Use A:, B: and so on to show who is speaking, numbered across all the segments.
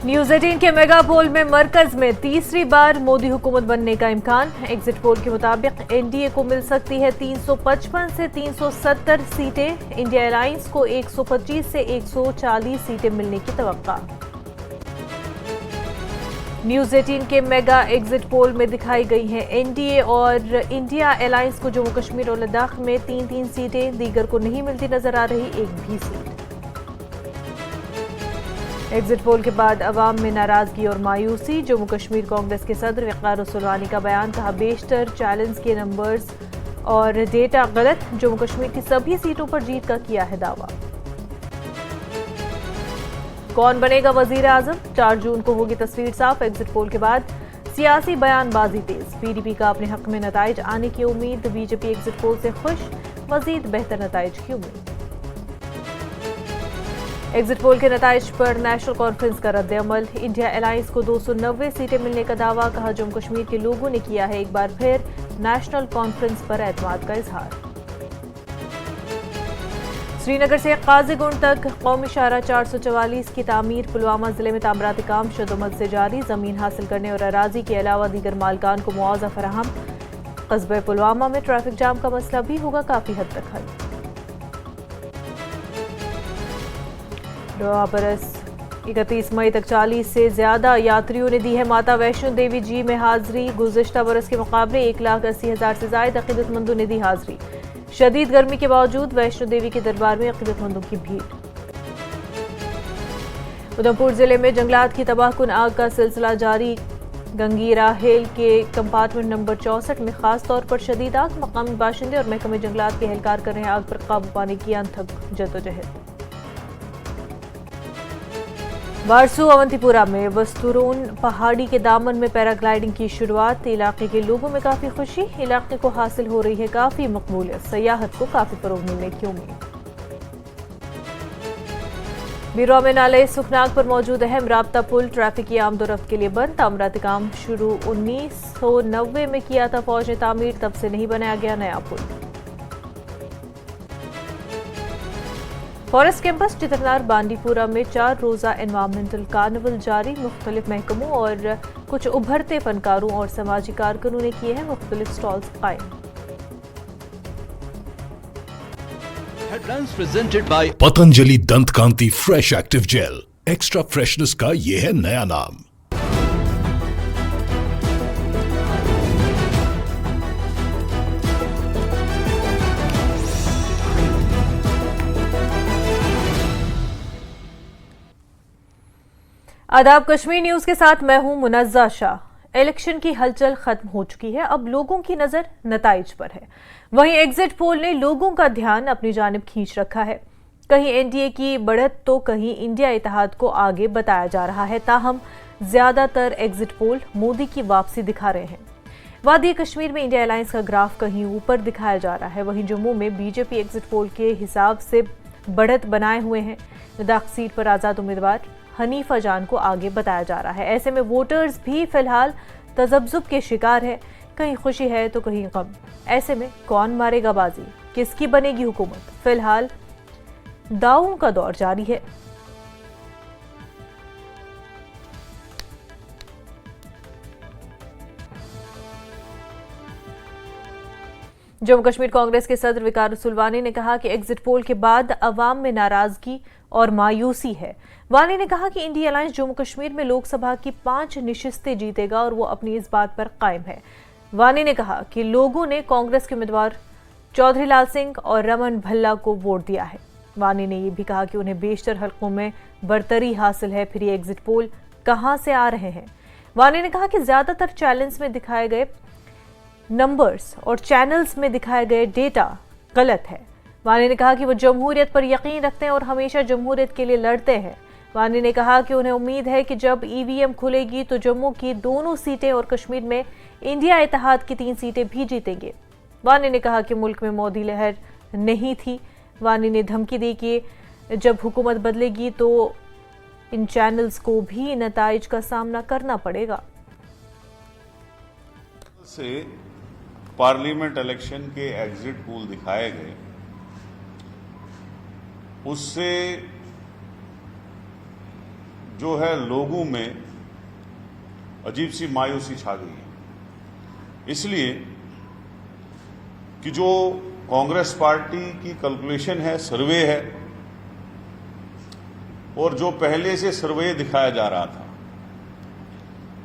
A: News 18 के mega पोल में मरकज में तीसरी बार मोदी हुकूमत बनने का इम्कान। एग्जिट पोल के मुताबिक एनडीए को मिल सकती है 355 से 370 सीटें। इंडिया अलायंस को 125 से 140 सीटें मिलने की तवक्का। न्यूज 18 के मेगा एग्जिट पोल में दिखाई गई हैं एनडीए और इंडिया अलायंस को जम्मू कश्मीर और लद्दाख में 3-3 सीटें, दीगर को नहीं मिलती नजर आ रही एक भी सीट। एग्जिट पोल के बाद अवाम में नाराजगी और मायूसी। जम्मू कश्मीर कांग्रेस के सदर वक़ार उसुलवानी का बयान, कहा बेशतर चैलेंज के नंबर्स और डेटा गलत। जम्मू कश्मीर की सभी सीटों पर जीत का किया है दावा। कौन बनेगा वजीर आजम, 4 जून को होगी तस्वीर साफ। एग्जिट पोल के बाद सियासी बयानबाजी तेज। पीडीपी का अपने हक में नताइज आने की उम्मीद। बीजेपी एग्जिट पोल से खुश, मजीद बेहतर नताइज की उम्मीद। एग्जिट पोल के नताइज पर नेशनल कॉन्फ्रेंस का रद्द-ए-अमल। इंडिया अलायंस को 290 सीटें मिलने का दावा, कहा जम्मू कश्मीर के लोगों ने किया है एक बार फिर नेशनल कॉन्फ्रेंस पर एतमाद का इजहार। श्रीनगर से काजीगुंड तक कौमी शाहरा 444 की तामीर। पुलवामा जिले में तामीराती काम शदोमत से जारी। जमीन हासिल करने और अराजी के अलावा दीगर मालकान को मुआवजा फराहम। कस्बे पुलवामा में ट्रैफिक जाम का मसला भी होगा काफी हद तक हल। बरस 31 मई तक 40 से ज्यादा यात्रियों ने दी है माता वैष्णो देवी जी में हाजिरी। गुज़िश्ता बरस के मुकाबले 1,80,000 से ज्यादा अकीदतमंदों ने दी हाजिरी। शदीद गर्मी के बावजूद वैष्णो देवी के दरबार में अकीदतमंदों की भीड़। उधमपुर जिले में जंगलात की तबाहकुन आग का सिलसिला जारी। गंगीरा हेल के कंपार्टमेंट नंबर 64 में खास तौर पर शदीद आग। मकामी बाशिंदे और महकमे जंगलात के एहलकार कर रहे हैं आग पर काबू पाने की अनथक जद्दोजहद। बारसू अवंतीपुरा में वस्तुरून पहाड़ी के दामन में पैराग्लाइडिंग की शुरुआत। इलाके के लोगों में काफी खुशी। इलाके को हासिल हो रही है काफी मकबूलियत। सयाहत को काफी फरोग मिलने की उम्मीद। बिरवा में नाले सुखनाग पर मौजूद अहम राब्ता पुल ट्रैफिक की आमदोरफ्त के लिए बंद। तामीराती काम शुरू 1990 में किया था फौज ने तामीर, तब से नहीं बनाया गया नया पुल। फॉरेस्ट कैंपस चित्रनार बांडीपुरा में 4 रोजा एनवायरमेंटल कार्निवल जारी। मुख्तलिफ महकमों और कुछ उभरते फनकारों और समाजी कारकुनों ने किए हैं मुख्तलिफ स्टॉल्स कायम।
B: Patanjali Dant Kanti fresh active gel, extra freshness का ये है नया नाम।
A: आदाब, कश्मीर न्यूज के साथ मैं हूं मुनज़्ज़ा शाह। इलेक्शन की हलचल खत्म हो चुकी है, अब लोगों की नजर नताइज पर है। वहीं एग्जिट पोल ने लोगों का ध्यान अपनी जानिब खींच रखा है। कहीं एनडीए की बढ़त तो कहीं इंडिया इत्तेहाद को आगे बताया जा रहा है। ताहम ज्यादातर एग्जिट पोल मोदी की वापसी दिखा रहे हैं। वादी कश्मीर में इंडिया अलायंस का ग्राफ कहीं ऊपर दिखाया जा रहा है। वहीं जम्मू में बीजेपी एग्जिट पोल के हिसाब से बढ़त बनाए हुए हैं। लद्दाख सीट पर आजाद उम्मीदवार हनीफा जान को आगे बताया जा रहा है। ऐसे में वोटर्स भी फिलहाल तजब्जुब के शिकार है। कहीं खुशी है तो कहीं गम। ऐसे में कौन मारेगा बाजी, किसकी बनेगी हुकूमत, फिलहाल दावों का दौर जारी है। जम्मू कश्मीर कांग्रेस के सदर वक़ार उसुलवानी ने कहा कि एग्जिट पोल के बाद अवाम में नाराजगी और मायूसी है। वानी ने कहा कि इंडिया अलायंस जम्मू कश्मीर में लोकसभा की 5 नशिस्तें जीतेगा और वो अपनी इस बात पर कायम है। वानी ने कहा कि लोगों ने कांग्रेस के उम्मीदवार चौधरी लाल सिंह और रमन भल्ला को वोट दिया है। वानी ने यह भी कहा कि उन्हें बेशतर हलकों में बरतरी हासिल है। फिर ये एग्जिट पोल कहां से आ रहे हैं? वानी ने कहा कि ज्यादातर चैलेंज में दिखाए गए नंबर्स और चैनल्स में दिखाए गए डेटा गलत है। वानी ने कहा कि वो जमहूरियत पर यकीन रखते हैं और हमेशा जमहूरियत के लिए लड़ते हैं। वानी ने कहा कि उन्हें उम्मीद है कि जब ईवीएम खुलेगी तो जम्मू की 2 सीटें और कश्मीर में इंडिया इत्तेहाद की 3 सीटें भी जीतेंगे। वानी ने कहा कि मुल्क में मोदी लहर नहीं थी। वानी ने धमकी दी कि जब हुकूमत बदलेगी तो इन चैनल्स को भी नताइज का सामना करना पड़ेगा।
C: से पार्लियामेंट इलेक्शन के एग्जिट पोल दिखाए गए, उससे जो है लोगों में अजीब सी मायूसी छा गई है, इसलिए कि जो कांग्रेस पार्टी की कैलकुलेशन है, सर्वे है, और जो पहले से सर्वे दिखाया जा रहा था,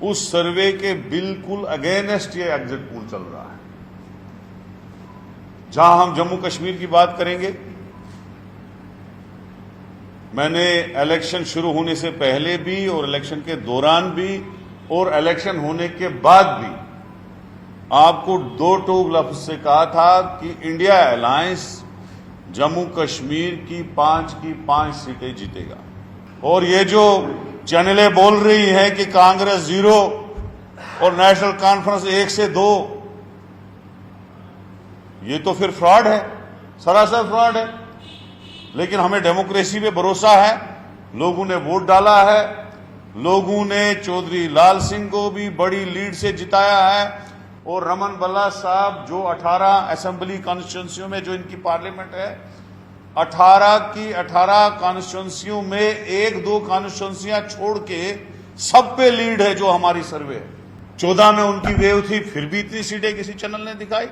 C: उस सर्वे के बिल्कुल अगेंस्ट ये एग्जिट पोल चल रहा है। जहां हम जम्मू कश्मीर की बात करेंगे, मैंने इलेक्शन शुरू होने से पहले भी और इलेक्शन के दौरान भी और इलेक्शन होने के बाद भी आपको दो टूक लफ्ज से कहा था कि इंडिया अलायंस जम्मू कश्मीर की 5 सीटें जीतेगा। और ये जो चैनलें बोल रही हैं कि कांग्रेस 0 और नेशनल कॉन्फ्रेंस 1 से 2, ये तो फिर फ्रॉड है, सरासर फ्रॉड है। लेकिन हमें डेमोक्रेसी पे भरोसा है, लोगों ने वोट डाला है, लोगों ने चौधरी लाल सिंह को भी बड़ी लीड से जिताया है, और रमन बल्ला साहब जो 18 असेंबली कॉन्स्टिट्यूंसियों में जो इनकी पार्लियामेंट है, 18 की 18 कॉन्स्टिट्यूंसियों में 1-2 कॉन्स्टिट्यूंसियां छोड़ के सब पे लीड है जो हमारी सर्वे है। 14 में उनकी वेव थी, फिर भी इतनी सीटें किसी चैनल ने दिखाई।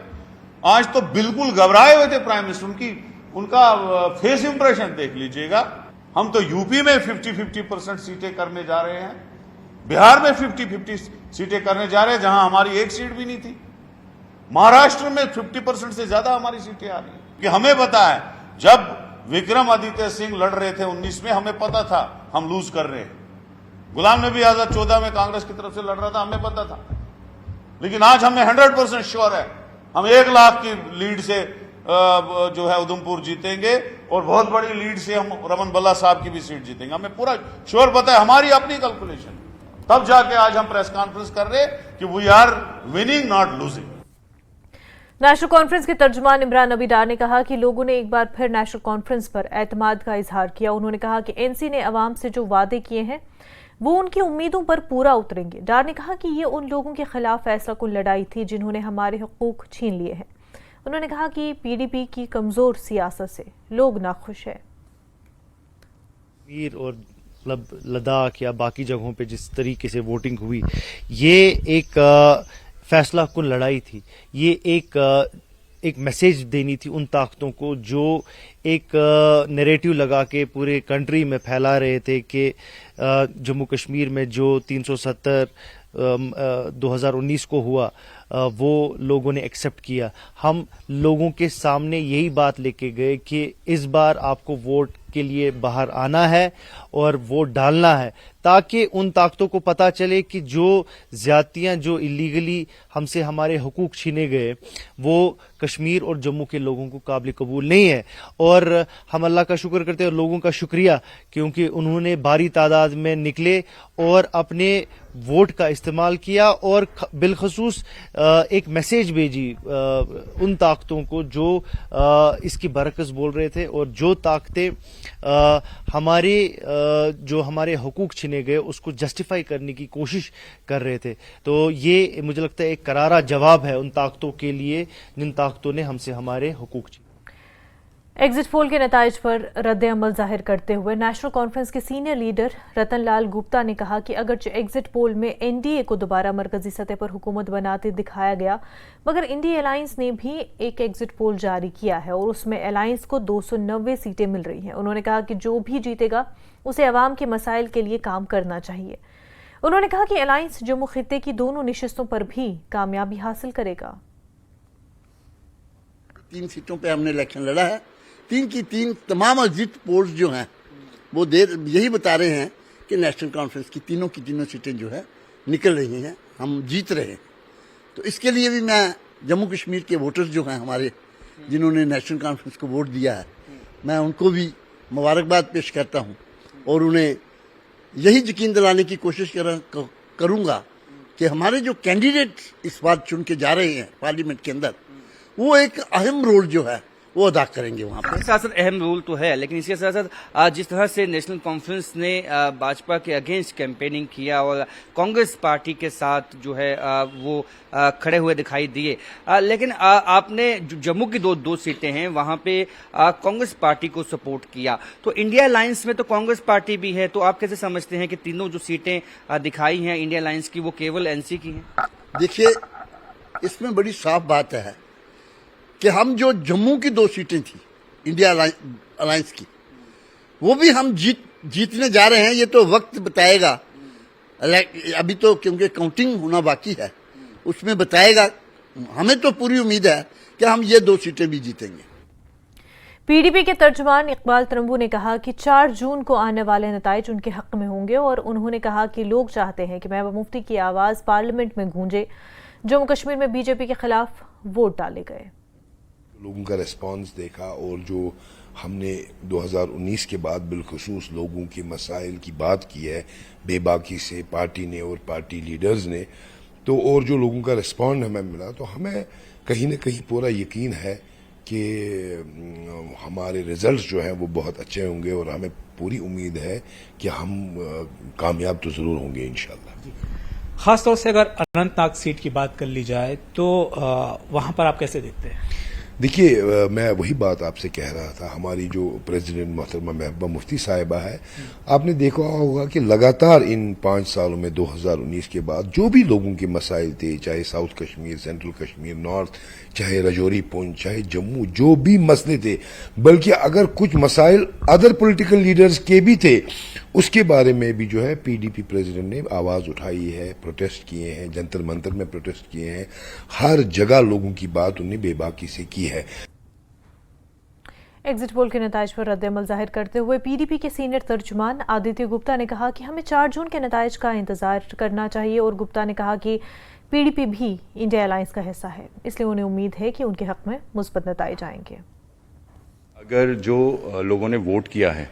C: आज तो बिल्कुल घबराए हुए थे प्राइम मिनिस्टर, उनका फेस इंप्रेशन देख लीजिएगा। हम तो यूपी में 50-50% सीटें करने जा रहे हैं, बिहार में 50-50 सीटें करने जा रहे हैं, जहां हमारी एक सीट भी नहीं थी। महाराष्ट्र में 50% से ज्यादा हमारी सीटें आ रही हैं। कि हमें पता है, जब विक्रमादित्य सिंह लड़ रहे थे 19 में, हमें पता था हम लूज कर रहे हैं। गुलाम नबी आजाद 14 में कांग्रेस की तरफ से लड़ रहा था, हमें पता था। लेकिन आज हमें 100% श्योर है, हम 1 लाख की लीड से जो है उधमपुर जीतेंगे, और बहुत बड़ी लीड से हम रमन बल्ला साहब की भी सीट जीतेंगे। हमें पूरा श्योर पता है, हमारी अपनी कैलकुलेशन। तब जाके आज हम प्रेस कॉन्फ्रेंस कर रहे हैं कि we are winning not losing.
A: National conference के तर्जुमान इमरान नबी डार ने कहा कि लोगों ने एक बार फिर नेशनल कॉन्फ्रेंस पर एतमाद का इजहार किया। उन्होंने कहा कि एनसी ने अवाम से जो वादे किए हैं वो उनकी उम्मीदों पर पूरा उतरेंगे। डार ने कहा कि ये उन लोगों के खिलाफ फैसला कुन लड़ाई थी जिन्होंने हमारे हुकूक छीन लिए हैं। उन्होंने कहा कि पीडीपी की कमजोर सियासत से लोग नाखुश है।
D: और मतलब लद्दाख या बाकी जगहों पे जिस तरीके से वोटिंग हुई, ये एक फैसला कुन लड़ाई थी। ये एक मैसेज देनी थी उन ताकतों को जो एक नैरेटिव लगा के पूरे कंट्री में फैला रहे थे कि जम्मू कश्मीर में जो 370 2019 को हुआ वो लोगों ने एक्सेप्ट किया। हम लोगों के सामने यही बात लेके गए कि इस बार आपको वोट के लिए बाहर आना है और वोट डालना है, ताकि उन ताकतों को पता चले कि जो ज्यादतियां, जो इलीगली हमसे हमारे हुकूक छीने गए, वो कश्मीर और जम्मू के लोगों को काबिल कबूल नहीं है। और हम अल्लाह का शुक्र करते हैं और लोगों का शुक्रिया, क्योंकि उन्होंने भारी तादाद में निकले और अपने वोट का इस्तेमाल किया और बिलखसूस एक मैसेज भेजी उन ताकतों को जो इसकी बरकस बोल रहे थे, और जो ताकतें जो हमारे हुकूक छीने गए उसको जस्टिफाई करने की कोशिश कर रहे थे। तो ये मुझे लगता है एक करारा जवाब है उन ताकतों के लिए जिन ताकतों ने हमसे हमारे हुकूक छीने।
A: एग्जिट पोल के नताइज पर रद्द अमल जाहिर करते हुए नेशनल कॉन्फ्रेंस के सीनियर लीडर रतन लाल गुप्ता ने कहा कि अगरचे एग्जिट पोल में एनडीए को दोबारा मरकजी सतह पर हुकूमत बनाते दिखाया गया, मगर इंडिया अलायंस ने भी एक एग्जिट पोल जारी किया है और उसमें अलायंस को 290 सीटें मिल रही हैं। उन्होंने कहा कि जो भी जीतेगा उसे अवाम के मसाइल के लिए काम करना चाहिए। उन्होंने कहा कि अलायंस जम्मू खित्ते की दोनों नशिस्तों पर भी कामयाबी हासिल करेगा।
E: 3 सीटों पे हमने इलेक्शन लड़ा है। 3 की 3 तमाम एग्जिट पोल्स जो हैं वो यही बता रहे हैं कि नेशनल कॉन्फ्रेंस की तीनों सीटें जो है निकल रही हैं, हम जीत रहे हैं। तो इसके लिए भी मैं जम्मू कश्मीर के वोटर्स जो हैं हमारे, जिन्होंने नेशनल कॉन्फ्रेंस को वोट दिया है, मैं उनको भी मुबारकबाद पेश करता हूं और उन्हें यही यकीन दिलाने की कोशिश करूंगा कि हमारे जो कैंडिडेट इस बार चुन के जा रहे हैं पार्लियामेंट के अंदर, वो एक अहम रोल जो है वो अदा करेंगे वहाँ पे।
F: साथ साथ अहम रोल तो है, लेकिन इसके साथ साथ जिस तरह से नेशनल कॉन्फ्रेंस ने भाजपा के अगेंस्ट कैंपेनिंग किया और कांग्रेस पार्टी के साथ जो है वो खड़े हुए दिखाई दिए, लेकिन आपने जम्मू की दो सीटें हैं वहां पे कांग्रेस पार्टी को सपोर्ट किया, तो इंडिया अलायंस में तो कांग्रेस पार्टी भी है, तो आप कैसे समझते हैं कि तीनों जो सीटें दिखाई हैं इंडिया अलायंस की वो केवल एनसी की हैं? देखिए,
E: इसमें बड़ी साफ बात है कि हम जो जम्मू की 2 सीटें थी इंडिया अलायंस की, वो भी हम जीतने जा रहे हैं। ये तो वक्त बताएगा, अभी तो क्योंकि काउंटिंग होना बाकी है, उसमें बताएगा। हमें तो पूरी उम्मीद है कि हम ये 2 सीटें भी जीतेंगे।
A: पीडीपी के तर्जुमान इकबाल तरंबू ने कहा कि 4 जून को आने वाले नताइज उनके हक में होंगे और उन्होंने कहा कि लोग चाहते हैं कि महबूबा मुफ्ती की आवाज पार्लियामेंट में गूंजे। जम्मू कश्मीर में बीजेपी के खिलाफ वोट डाले गए।
G: लोगों का रिस्पांस देखा और जो हमने 2019 के बाद बिलखुसूस लोगों के मसाइल की बात की है बेबाकी से पार्टी ने और पार्टी लीडर्स ने, तो और जो लोगों का रिस्पॉन्ड हमें मिला, तो हमें कहीं न कहीं पूरा यकीन है कि हमारे रिजल्ट्स जो हैं वो बहुत अच्छे होंगे और हमें पूरी उम्मीद है कि हम कामयाब तो ज़रूर होंगे इंशाल्लाह।
H: खासतौर से अगर अनंतनाग सीट की बात कर ली जाए तो वहां पर आप कैसे देखते हैं?
G: देखिए, मैं वही बात आपसे कह रहा था। हमारी जो प्रेसिडेंट मोहतरमा महबूबा मुफ्ती साहिबा है, आपने देखा होगा कि लगातार इन 5 सालों में 2019 के बाद जो भी लोगों के मसाइल थे, चाहे south Kashmir, central Kashmir, north, चाहे रजौरी पुंछ, चाहे जम्मू, जो भी मसले थे, बल्कि अगर कुछ मसाइल अदर पॉलिटिकल लीडर्स के भी थे, उसके बारे में भी जो है पीडीपी प्रेसिडेंट ने आवाज उठाई है, प्रोटेस्ट किए हैं, जंतर मंतर में प्रोटेस्ट किए हैं, हर जगह लोगों की बात उन्हें बेबाकी से की है।
A: एग्जिट पोल के नताइज पर रद्द-ए-अमल जाहिर करते हुए पीडीपी के सीनियर तर्जुमान आदित्य गुप्ता ने कहा कि हमें 4 जून के नताइज का इंतजार करना चाहिए और गुप्ता ने कहा कि पीडीपी भी इंडिया अलायंस का हिस्सा है, इसलिए उन्हें उम्मीद है कि उनके हक में मुस्बत नताइज आएंगे।
I: अगर जो लोगों ने वोट किया है,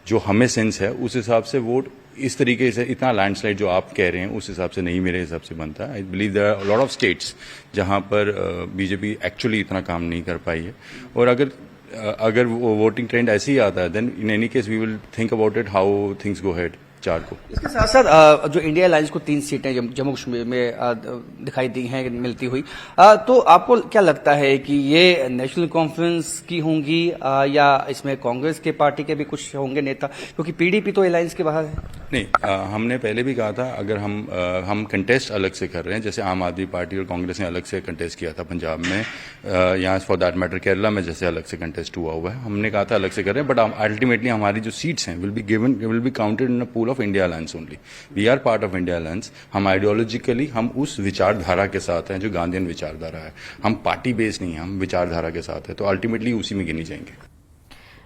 I: जो हमें सेंस है, उस हिसाब से वोट इस तरीके से इतना लैंडस्लाइड जो आप कह रहे हैं उस हिसाब से नहीं मेरे हिसाब से बनता है। I believe there are lot of states जहां पर बीजेपी एक्चुअली इतना काम नहीं कर पाई है, और अगर वो वोटिंग ट्रेंड ऐसे ही आता है then in any case we will think about it how things go head 4 को।
F: इसके साथ साथ जो इंडिया अलायंस को 3 सीटें जम्मू कश्मीर में दिखाई दी हैं मिलती हुई, तो आपको क्या लगता है कि ये नेशनल कॉन्फ्रेंस की होंगी या इसमें कांग्रेस के पार्टी के भी कुछ होंगे नेता, क्योंकि पीडीपी तो अलायंस के बाहर है?
I: नहीं, हमने पहले भी कहा था अगर हम कंटेस्ट अलग से कर रहे हैं, जैसे आम आदमी पार्टी और कांग्रेस ने अलग से कंटेस्ट किया था पंजाब में, यहाँ फॉर दैट मैटर केरला में जैसे अलग से कंटेस्ट हुआ है, हमने कहा था अलग से कर रहे हैं, बट अल्टीमेटली हमारी जो सीट्स हैं will be counted in a pool of India alliance only. We are part of India alliance. हम आइडियोलॉजिकली हम उस विचारधारा के साथ हैं जो गांधीयन विचारधारा है, हम पार्टी बेस नहीं है, हम विचारधारा के साथ है, तो अल्टीमेटली उसी में गिनी जाएंगे।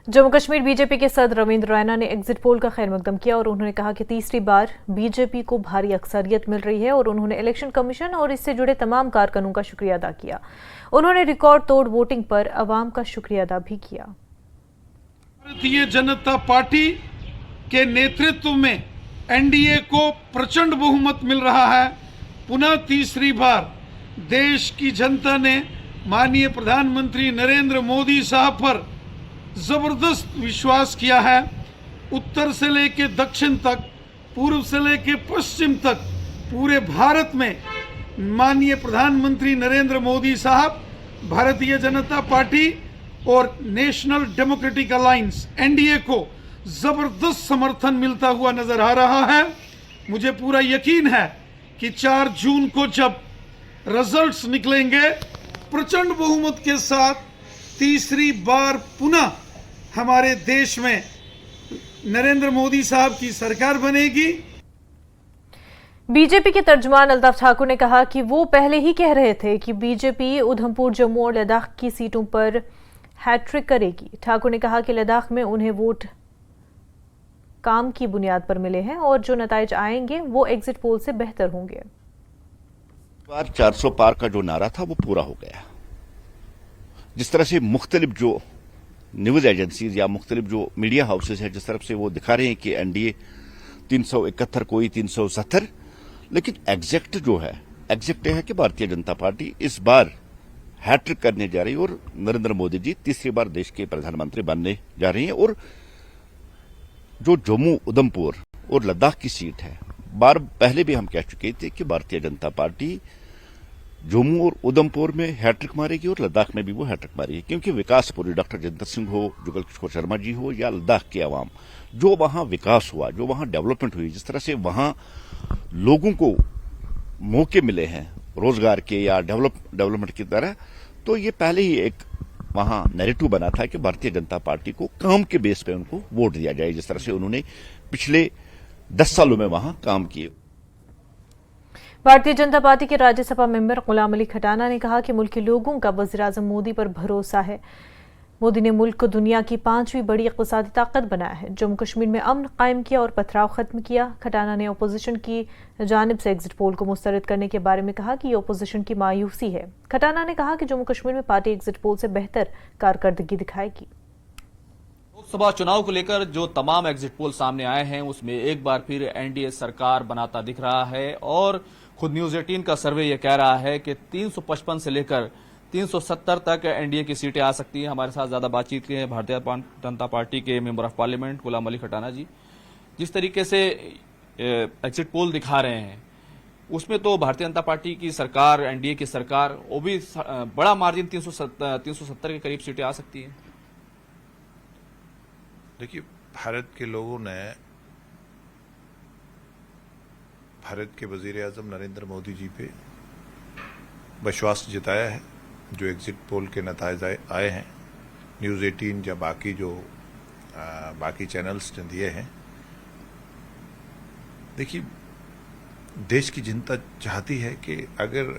A: जम्मू कश्मीर बीजेपी के सदर रविंद्र रैना ने एग्जिट पोल का खैर मकदम किया और उन्होंने कहा कि तीसरी बार बीजेपी को भारी अक्सरियत मिल रही है और उन्होंने इलेक्शन कमीशन और इससे जुड़े तमाम कारकुनों का शुक्रिया अदा किया। उन्होंने रिकॉर्ड तोड़ वोटिंग पर अवाम का शुक्रिया अदा भी किया।
J: भारतीय जनता पार्टी के नेतृत्व में एनडीए को प्रचंड बहुमत मिल रहा है। पुनः तीसरी बार देश की जनता ने माननीय प्रधानमंत्री नरेंद्र मोदी साहब पर जबरदस्त विश्वास किया है। उत्तर से लेकर दक्षिण तक, पूर्व से लेकर पश्चिम तक, पूरे भारत में माननीय प्रधानमंत्री नरेंद्र मोदी साहब, भारतीय जनता पार्टी और नेशनल डेमोक्रेटिक अलायंस एनडीए को जबरदस्त समर्थन मिलता हुआ नजर आ रहा है। मुझे पूरा यकीन है कि 4 जून को जब रिजल्ट्स निकलेंगे, प्रचंड बहुमत के साथ तीसरी बार पुनः हमारे देश में नरेंद्र मोदी साहब की सरकार बनेगी।
A: बीजेपी के तर्जुमान अल्ताफ ठाकुर ने कहा कि वो पहले ही कह रहे थे कि बीजेपी उधमपुर, जम्मू और लद्दाख की सीटों पर हैट्रिक करेगी। ठाकुर ने कहा कि लद्दाख में उन्हें वोट काम की बुनियाद पर मिले हैं और जो नताइज आएंगे वो एग्जिट पोल से बेहतर होंगे।
K: 400 पार का जो नारा था वो पूरा हो गया। जिस तरह से मुख्तलिफ जो न्यूज एजेंसीज या मुख्तलिफ जो मीडिया हाउसेज है, जिस तरफ से वो दिखा रहे हैं कि एनडीए 371, कोई 370, लेकिन एग्जैक्ट जो है, एग्जैक्ट है कि भारतीय जनता पार्टी इस बार हैट्रिक करने जा रही है और नरेंद्र मोदी जी तीसरी बार देश के प्रधानमंत्री बनने जा रही हैं। और जो जम्मू उधमपुर और लद्दाख की सीट है, बार पहले भी हम कह चुके थे कि भारतीय जनता पार्टी जम्मू और उधमपुर में हैट्रिक मारेगी और लद्दाख में भी वो हैट्रिक मारेगी, क्योंकि विकास पूरी डॉक्टर जितेंद्र सिंह हो, जुगल किशोर शर्मा जी हो या लद्दाख की आवाम, जो वहां विकास हुआ, जो वहां डेवलपमेंट हुई, जिस तरह से वहां लोगों को मौके मिले हैं रोजगार के या डेवलपमेंट की तरह, तो ये पहले ही एक वहां नैरेटिव बना था कि भारतीय जनता पार्टी को काम के बेस पे उनको वोट दिया जाए, जिस तरह से उन्होंने पिछले 10 सालों में वहां काम किए।
A: भारतीय जनता पार्टी के राज्यसभा मेंबर गुलाम अली खटाना ने कहा कि मुल्क के लोगों का वज़ीर-ए-आज़म मोदी पर भरोसा है। मोदी ने मुल्क को दुनिया की 5वीं बड़ी इक़्तिसादी ताकत बनाया है, जम्मू कश्मीर में अमन कायम किया और पथराव खत्म किया। खटाना ने अपोजिशन की जानिब से एग्जिट पोल को मुस्तरद करने के बारे में कहा कि ये अपोजिशन की मायूसी है। खटाना ने कहा कि जम्मू कश्मीर में पार्टी एग्जिट पोल से बेहतर कारकर्दगी दिखाएगी।
L: लोकसभा चुनाव को लेकर जो तमाम एग्जिट पोल सामने आए हैं उसमें एक बार फिर एनडीए सरकार बनाता दिख रहा है और खुद न्यूज 18 का सर्वे यह कह रहा है कि 355 से लेकर 370 तक एनडीए की सीटें आ सकती हैं। हमारे साथ ज्यादा बातचीत के हैं भारतीय जनता पार्टी के member of parliament Ghulam Ali Khatana जी। जिस तरीके से एग्जिट पोल दिखा रहे हैं उसमें तो भारतीय जनता पार्टी की सरकार, एनडीए की सरकार, वो भी बड़ा मार्जिन 370 के करीब सीटें आ सकती हैं।
M: देखिए, भारत के लोगों ने भारत के वज़ीर-ए-आज़म नरेंद्र मोदी जी पे विश्वास जताया है। जो एग्जिट पोल के नताइज आए हैं, न्यूज़ 18 या बाकी जो बाकी चैनल्स ने दिए हैं, देखिए देश की जनता चाहती है कि अगर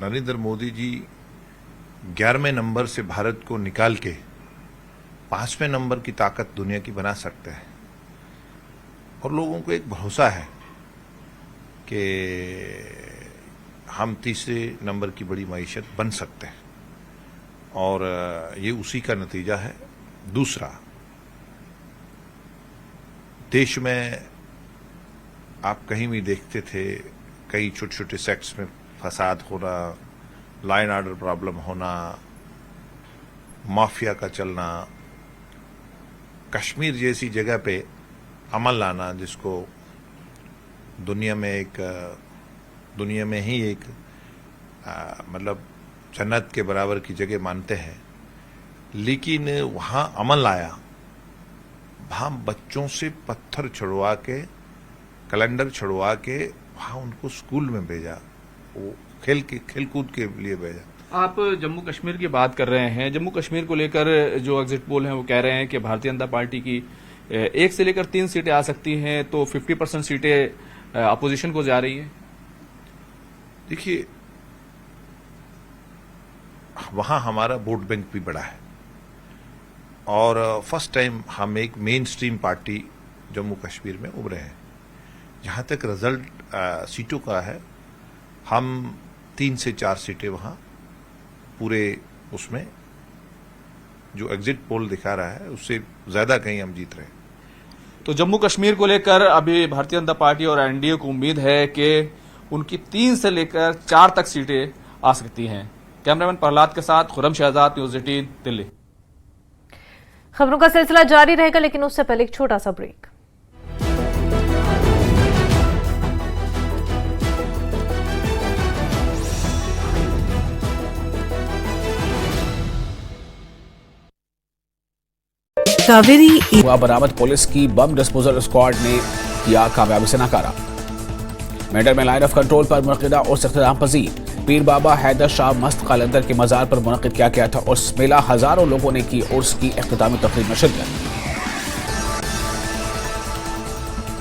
M: नरेंद्र मोदी जी 11वें नंबर से भारत को निकाल के 5वें नंबर की ताकत दुनिया की बना सकते हैं, और लोगों को एक भरोसा है कि हम तीसरे नंबर की बड़ी मईशत बन सकते हैं, और ये उसी का नतीजा है। दूसरा, देश में आप कहीं भी देखते थे कई छोटे छोटे सेक्ट्स में फसाद होना, लॉ एंड ऑर्डर प्रॉब्लम होना, माफिया का चलना। कश्मीर जैसी जगह पे अमल लाना, जिसको दुनिया में ही एक मतलब जन्नत के बराबर की जगह मानते हैं, लेकिन वहां अमल लाया। वहां बच्चों से पत्थर छुड़वा के, कैलेंडर छुड़वा के वहां उनको स्कूल में भेजा, वो खेलकूद के लिए भेजा।
L: आप जम्मू कश्मीर की बात कर रहे हैं। जम्मू कश्मीर को लेकर जो एग्जिट पोल हैं वो कह रहे हैं कि भारतीय जनता पार्टी की 1 से लेकर 3 सीटें आ सकती हैं, तो 50% सीटें अपोजिशन को जा रही है।
M: देखिए, वहां हमारा वोट बैंक भी बड़ा है, और फर्स्ट टाइम हम एक main stream party Jammu Kashmir में उभरे हैं। जहां तक रिजल्ट सीटों का है, हम 3 से 4 सीटें वहां पूरे उसमें जो एग्जिट पोल दिखा रहा है उससे ज्यादा कहीं हम जीत रहे हैं।
L: तो जम्मू कश्मीर को लेकर अभी भारतीय जनता पार्टी और एनडीए को उम्मीद है कि उनकी 3 से लेकर 4 तक सीटें आ सकती हैं। कैमरामैन प्रहलाद के साथ खुरम शहजाद, न्यूज 18 दिल्ली।
A: खबरों का सिलसिला जारी रहेगा, लेकिन उससे पहले एक छोटा सा ब्रेक।
N: कावेरी हुआ बरामद। पुलिस की बम डिस्पोजल स्क्वाड ने किया कामयाबी से नकारा। मेडर में लाइन ऑफ कंट्रोल पर मुनक़िदा उर्स इख्तिताम पजीर। पीर बाबा हैदर शाह मस्त कलंदर के मज़ार पर मुनक़िद किया गया था उर्स मेला। हजारों लोगों ने की उर्स की इख्तितामी तकरीब में शिरकत।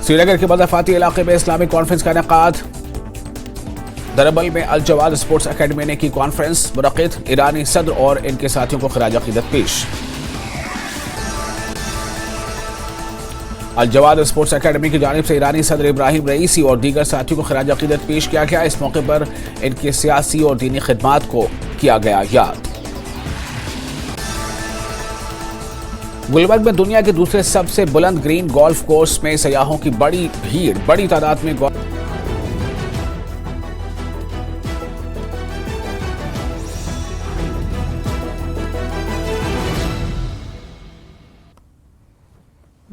N: श्रीनगर के बदरफाती इलाके में इस्लामिक कॉन्फ्रेंस का इनेकाद। दरबल में अल जवाद स्पोर्ट्स अकेडमी ने की कॉन्फ्रेंस मुनक़िद। ईरानी सदर और इनके साथियों को खिराज अक़ीदत पेश। अल जवाद स्पोर्ट्स अकेडमी की जानिब से ईरानी सदर इब्राहिम रईसी और दीगर साथियों को खिराज अक़ीदत पेश किया गया। इस मौके पर इनकी सियासी और दीनी खिदमात को किया गया याद। गुलबर्ग में दुनिया के दूसरे सबसे बुलंद ग्रीन गोल्फ कोर्स में सयाहों की बड़ी भीड़। बड़ी तादाद में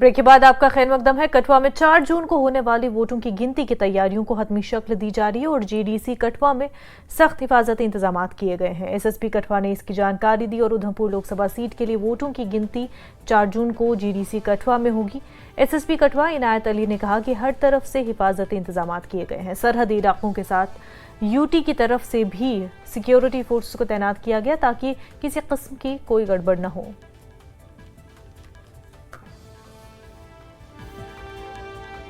A: ब्रेक के बाद आपका खैर मकदम है। कठुआ में 4 जून को होने वाली वोटों की गिनती की तैयारियों को हतमी शक्ल दी जा रही है और जीडीसी कठुआ में सख्त हिफाजती इंतजाम किए गए हैं। एसएसपी कठुआ ने इसकी जानकारी दी और उधमपुर लोकसभा सीट के लिए वोटों की गिनती 4 जून को जीडीसी कठुआ में होगी। एसएसपी कठुआ इनायत अली ने कहा कि हर तरफ से हिफाजती इंतजाम किए गए हैं। सरहदी इलाकों के साथ यूटी की तरफ से भी सिक्योरिटी फोर्स को तैनात किया गया ताकि किसी किस्म की कोई गड़बड़ न हो।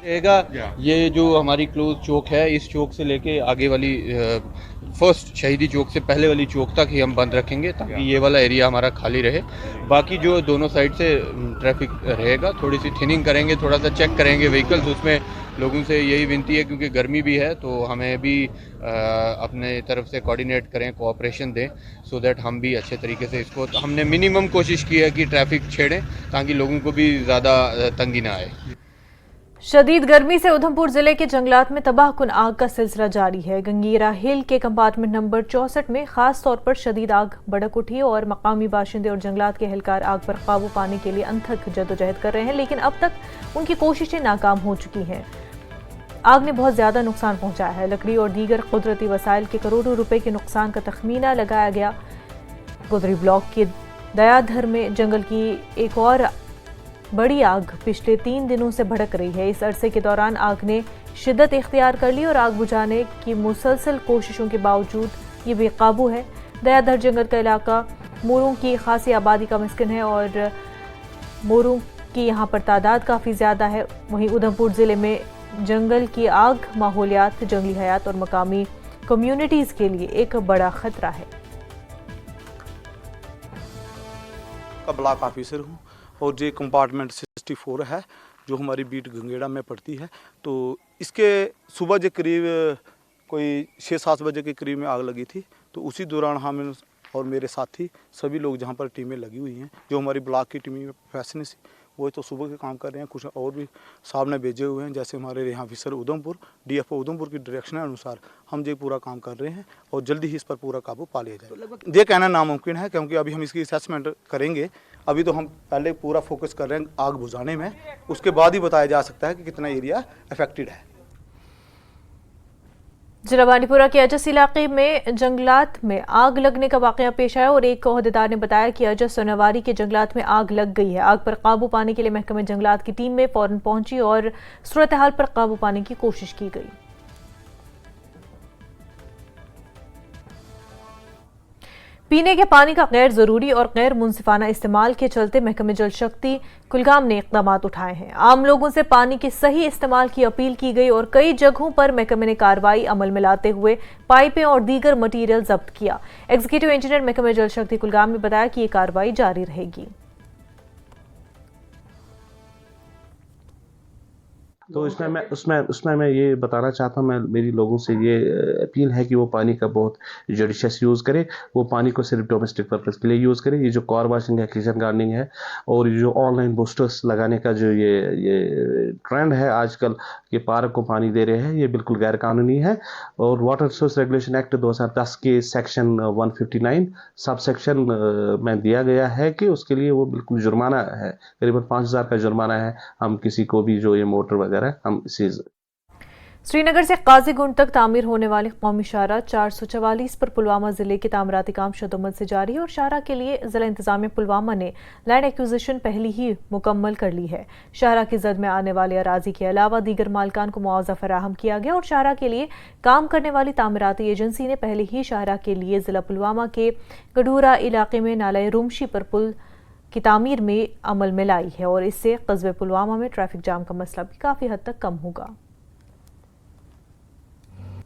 O: रहेगा ये जो हमारी क्लोज चौक है, इस चौक से लेके आगे वाली फर्स्ट शहीदी चौक से पहले वाली चौक तक ही हम बंद रखेंगे ताकि ये वाला एरिया हमारा खाली रहे। बाकी जो दोनों साइड से ट्रैफिक रहेगा, थोड़ी सी थिनिंग करेंगे, थोड़ा सा चेक करेंगे व्हीकल्स। उसमें लोगों से यही विनती है क्योंकि गर्मी भी है तो हमें भी अपने तरफ से कोऑर्डिनेट करें, कोऑपरेशन दें सो दैट हम भी अच्छे तरीके से इसको, हमने मिनिमम कोशिश की है कि ट्रैफिक छेड़ें ताकि लोगों को भी ज़्यादा तंगी ना आए।
A: शदीद गर्मी से उधमपुर जिले के जंगलात में तबाहकुन आग का सिलसिला जारी है। गंगीरा हिल के कंपार्टमेंट नंबर 64 में खास तौर पर शदीद आग भड़क उठी और मकामी बाशिंदे और जंगलात के एहलकार आग पर काबू पाने के लिए अनथक जद्दोजहद कर रहे हैं, लेकिन अब तक उनकी कोशिशें नाकाम हो चुकी हैं। आग ने बहुत ज्यादा नुकसान पहुंचाया है। लकड़ी और दीगर कुदरती वसाइल के करोड़ों रुपए के नुकसान का तखमीना लगाया गया। गोदरी ब्लॉक के दयाधर में जंगल की एक और बड़ी आग पिछले 3 दिनों से भड़क रही है। इस अरसे के दौरान आग ने शिद्दत इख्तियार कर ली और आग बुझाने की मुसलसल कोशिशों के बावजूद ये बेकाबू है। दयाधर जंगल का इलाका मोरों की खासी आबादी का मिस्किन है और मोरों की यहाँ पर तादाद काफ़ी ज़्यादा है। वहीं उधमपुर ज़िले में जंगल की आग माहौलियात, जंगली हयात और मकामी कम्युनिटीज़ के लिए एक बड़ा खतरा है।
P: ब्लॉक ऑफिसर हूँ और ये कंपार्टमेंट 64 है जो हमारी बीट गंगेड़ा में पड़ती है। तो इसके सुबह जो करीब कोई 6-7 बजे के करीब में आग लगी थी। तो उसी दौरान हम और मेरे साथी सभी लोग जहाँ पर टीमें लगी हुई हैं, जो हमारी ब्लॉक की टीमें फैसने से वो तो सुबह के काम कर रहे हैं। कुछ और भी साहब ने भेजे हुए हैं, जैसे हमारे रेहा ऑफिसर उधमपुर, डीएफओ उधमपुर की डायरेक्शन अनुसार हम ये पूरा काम कर रहे हैं और जल्दी ही इस पर पूरा काबू पा लिया जाए। ये कहना नामुमकिन है क्योंकि अभी हम इसकी असेसमेंट करेंगे। अभी तो हम पहले पूरा फोकस कर रहे हैं आग बुझाने में, उसके बाद ही बताया जा सकता है कि कितना एरिया अफेक्टेड है।
A: जिला बांडीपुरा के अजस इलाके में जंगलात में आग लगने का वाकया पेश आया और एक ओहदेदार ने बताया कि अजस सोनावारी के जंगलात में आग लग गई है। आग पर काबू पाने के लिए महकमे जंगलात की टीम में फौरन पहुंची और सूरत हाल पर काबू पाने की कोशिश की गई। पीने के पानी का गैर जरूरी और गैर मुनसिफाना इस्तेमाल के चलते महकमे जल शक्ति कुलगाम ने इकदाम उठाए हैं। आम लोगों से पानी के सही इस्तेमाल की अपील की गई और कई जगहों पर महकमे ने कार्रवाई अमल में लाते हुए पाइपें और दीगर मटीरियल जब्त किया। एग्जीक्यूटिव इंजीनियर महकमे जल शक्ति कुलगाम ने बताया कि ये कार्रवाई जारी रहेगी।
Q: तो उसमें मैं ये बताना चाहता हूँ, मैं मेरी लोगों से ये अपील है कि वो पानी का बहुत जुडिशियस यूज़ करे। वो पानी को सिर्फ डोमेस्टिक पर्पज़ के लिए यूज़ करे। ये जो कार वॉशिंग है, किचन गार्डनिंग है और ये जो ऑनलाइन बूस्टर्स लगाने का जो ये ट्रेंड है आजकल कि पार्क को पानी दे रहे हैं, ये बिल्कुल गैर कानूनी है। और वाटर रिसोर्स रेगुलेशन एक्ट 2010 के सेक्शन 159 सब सेक्शन में दिया गया है कि उसके लिए वो बिल्कुल जुर्माना है, करीबन 5,000 का जुर्माना है हम किसी को भी जो ये मोटर वगैरह हम
A: श्रीनगर से काजीगुंड तक तामीर होने वाली कौमी शाहराह 444 पर पुलवामा जिले के तामीराती काम शदुमत से जारी है और शाहराह के लिए जिला इंतजामिया पुलवामा ने लैंड एक्विजिशन पहले ही मुकम्मल कर ली है। शाहराह की जद में आने वाले अराजी के अलावा दीगर मालकान को मुआवजा फराहम किया गया और शाहराह के लिए काम करने वाली तामीराती एजेंसी ने पहले ही शाहराह के लिए जिला पुलवामा के गडूरा इलाके में नाला रुमशी पर पुल की तामीर में अमल में लाई है और इससे कस्बे पुलवामा में ट्रैफिक जाम का मसला भी काफी हद तक कम होगा।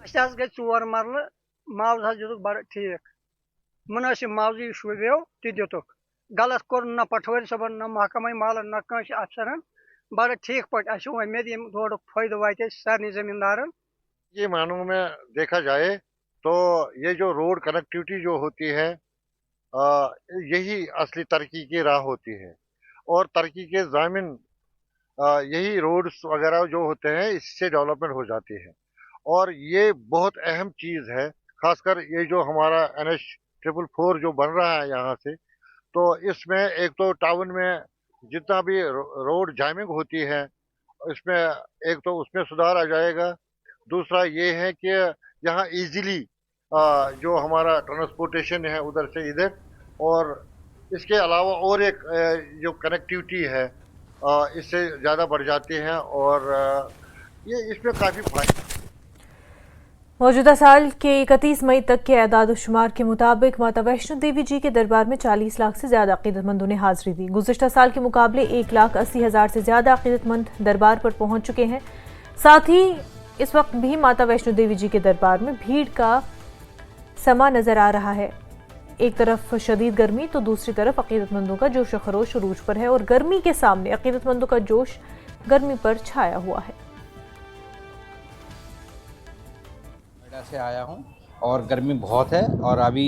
R: गई 4 मरल मुआवजा दितुक बड़ ठीक मुनासिब मुआवजा शुबेव ति दितुक गलत कोर न पटवारी सबन न महकमा माल न कंस अफसरन बड़ ठीक पे उम्मीद रोड फायदा वाते सारे जमींदारन।
S: ये मानों में देखा जाए तो ये जो रोड कनेक्टिविटी जो होती है यही असली तरक्की की राह होती है और तरक्की के ज़ामिन यही रोड्स वगैरह जो होते हैं इससे डेवलपमेंट हो जाती है और ये बहुत अहम चीज़ है। खासकर ये जो हमारा NH 444 जो बन रहा है यहाँ से, तो इसमें एक तो टाउन में जितना भी रोड जामिंग होती है इसमें एक तो उसमें सुधार आ जाएगा। दूसरा ये है कि यहाँ इजीली जो हमारा ट्रांसपोर्टेशन है उधर से इधर, और इसके अलावा और एक जो कनेक्टिविटी है इससे ज़्यादा बढ़ जाती है और ये इसमें काफ़ी फायदा।
A: मौजूदा साल के 31 मई तक के एदाद-ओ-शुमार के मुताबिक माता वैष्णो देवी जी के दरबार में 40 लाख से ज्यादा अकीदतमंदों ने हाजिरी दी। गुज़िश्ता साल के मुकाबले 1,80,000 से ज्यादा अकीदतमंद दरबार पर पहुंच चुके हैं। साथ ही इस वक्त भी माता वैष्णो देवी जी के दरबार में भीड़ का समा नजर आ रहा है। एक तरफ शदीद गर्मी तो दूसरी तरफ अकीदतमंदों का जोश खरोश उरूज पर है और गर्मी के सामने अकीदतमंदों का जोश गर्मी पर छाया हुआ है।
T: नोएडा से आया हूं और गर्मी बहुत है और अभी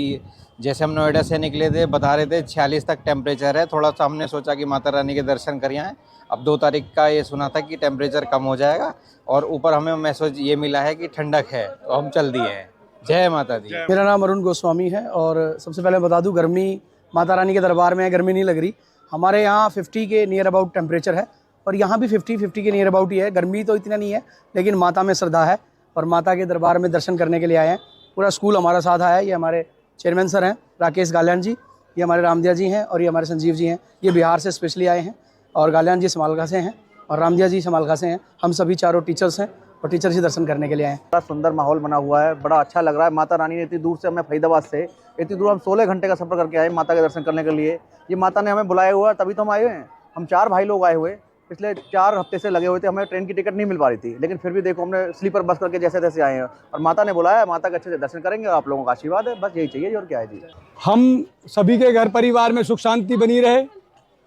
T: जैसे हम नोएडा से निकले थे बता रहे थे 46 तक टेम्परेचर है। थोड़ा सा हमने सोचा कि माता रानी के दर्शन कर आएं। अब 2 तारीख का ये सुना था कि टेम्परेचर कम हो जाएगा और ऊपर हमें मैसेज ये मिला है कि ठंडक है, तो हम चल दिए हैं। जय माता दी।
U: मेरा नाम अरुण गोस्वामी है और सबसे पहले बता दूं गर्मी माता रानी के दरबार में गर्मी नहीं लग रही। हमारे यहाँ 50 के नियर अबाउट टेम्परेचर है और यहाँ भी 50 के नियर अबाउट ही है। गर्मी तो इतना नहीं है लेकिन माता में श्रद्धा है और माता के दरबार में दर्शन करने के लिए आए हैं। पूरा स्कूल हमारा साथ आया है। ये हमारे चेयरमैन सर हैं राकेश गालियान जी, ये हमारे रामदिया जी हैं और ये हमारे संजीव जी हैं। ये बिहार से स्पेशली आए हैं और गालियान जी समालखा से हैं और रामदिया जी समालखा से हैं। हम सभी चारों टीचर्स हैं और टीचर्स ही दर्शन करने के लिए आए हैं।
V: बड़ा सुंदर माहौल बना हुआ है, बड़ा अच्छा लग रहा है। माता रानी ने इतनी दूर से, हमें फरीदाबाद से इतनी दूर हम 16 घंटे का सफर करके आए माता के दर्शन करने के लिए। ये माता ने हमें बुलाया हुआ तभी तो हम आए हुए हैं। हम 4 भाई लोग आए हुए, पिछले 4 हफ्ते से लगे हुए थे। हमें ट्रेन की टिकट नहीं मिल पा रही थी लेकिन फिर भी देखो हमने स्लीपर बस करके जैसे तैसे आए हैं और माता ने बुलाया। माता के अच्छे से दर्शन करेंगे और आप लोगों का आशीर्वाद है, बस यही चाहिए और क्या है जी।
W: हम सभी के घर परिवार में सुख शांति बनी रहे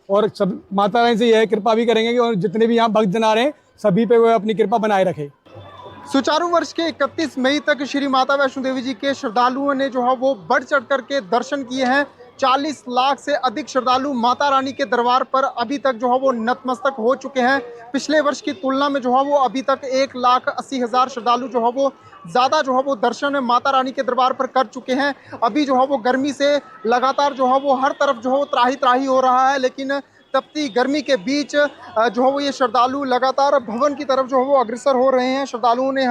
W: और सब माता रानी से यह कृपा भी करेंगे और जितने भी यहाँ भक्तजन आ रहे हैं सभी पे वो अपनी कृपा बनाए रखे।
X: सुचारू वर्ष के 31 मई तक श्री माता वैष्णो देवी जी के श्रद्धालुओं ने जो है वो बढ़ चढ़ करके दर्शन किए हैं। 40 लाख से अधिक श्रद्धालु माता रानी के दरबार पर अभी तक जो है वो नतमस्तक हो चुके हैं। पिछले वर्ष की तुलना में जो है वो अभी तक 1,80,000 श्रद्धालु जो है वो ज़्यादा जो है वो दर्शन माता रानी के दरबार पर कर चुके हैं। अभी जो है वो गर्मी से लगातार जो है वो हर तरफ जो है वो त्राही त्राही हो रहा है, लेकिन तपती गर्मी के बीच जो है वो ये श्रद्धालु लगातार भवन की तरफ जो है वो अग्रसर हो रहे हैं। श्रद्धालुओं ने